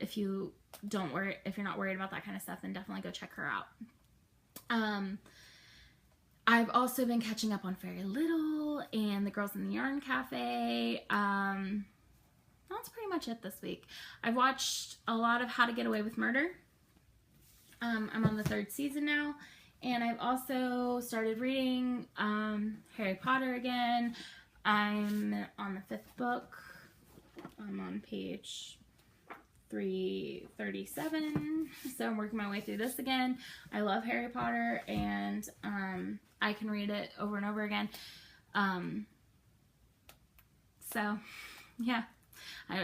not worried about that kind of stuff, then definitely go check her out. I've also been catching up on Very Little and The Girls in the Yarn Cafe. That's pretty much it this week. I've watched a lot of How to Get Away with Murder. I'm on the 3rd season now. And I've also started reading Harry Potter again. I'm on the 5th book. I'm on page 337. So I'm working my way through this again. I love Harry Potter, and I can read it over and over again. So, yeah.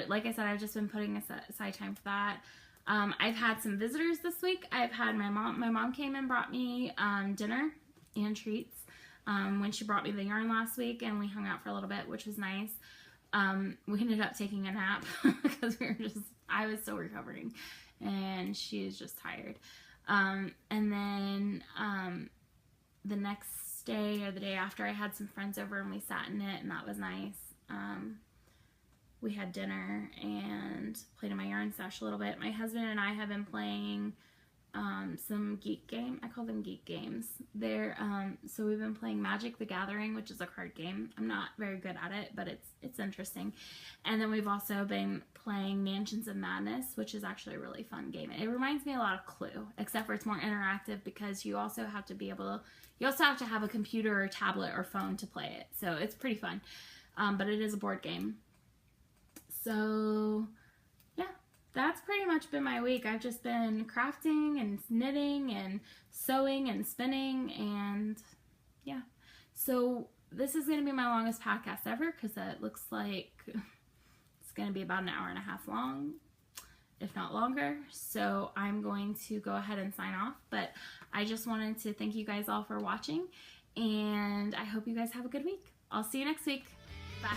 Like I said, I've just been putting aside time for that. I've had some visitors this week. I've had my mom came and brought me dinner and treats when she brought me the yarn last week, and we hung out for a little bit, which was nice. We ended up taking a nap because I was still recovering, and she is just tired. And then the next day or the day after, I had some friends over and we sat in it, and that was nice. We had dinner and played in my yarn stash a little bit. My husband and I have been playing some geek game. I call them geek games. So we've been playing Magic the Gathering, which is a card game. I'm not very good at it, but it's interesting. And then we've also been playing Mansions of Madness, which is actually a really fun game. It reminds me a lot of Clue, except for it's more interactive because you also have to have a computer or tablet or phone to play it. So it's pretty fun. But it is a board game. So, yeah, that's pretty much been my week. I've just been crafting and knitting and sewing and spinning, and yeah. So this is going to be my longest podcast ever because it looks like it's going to be about an hour and a half long, if not longer. So I'm going to go ahead and sign off, but I just wanted to thank you guys all for watching, and I hope you guys have a good week. I'll see you next week. Bye.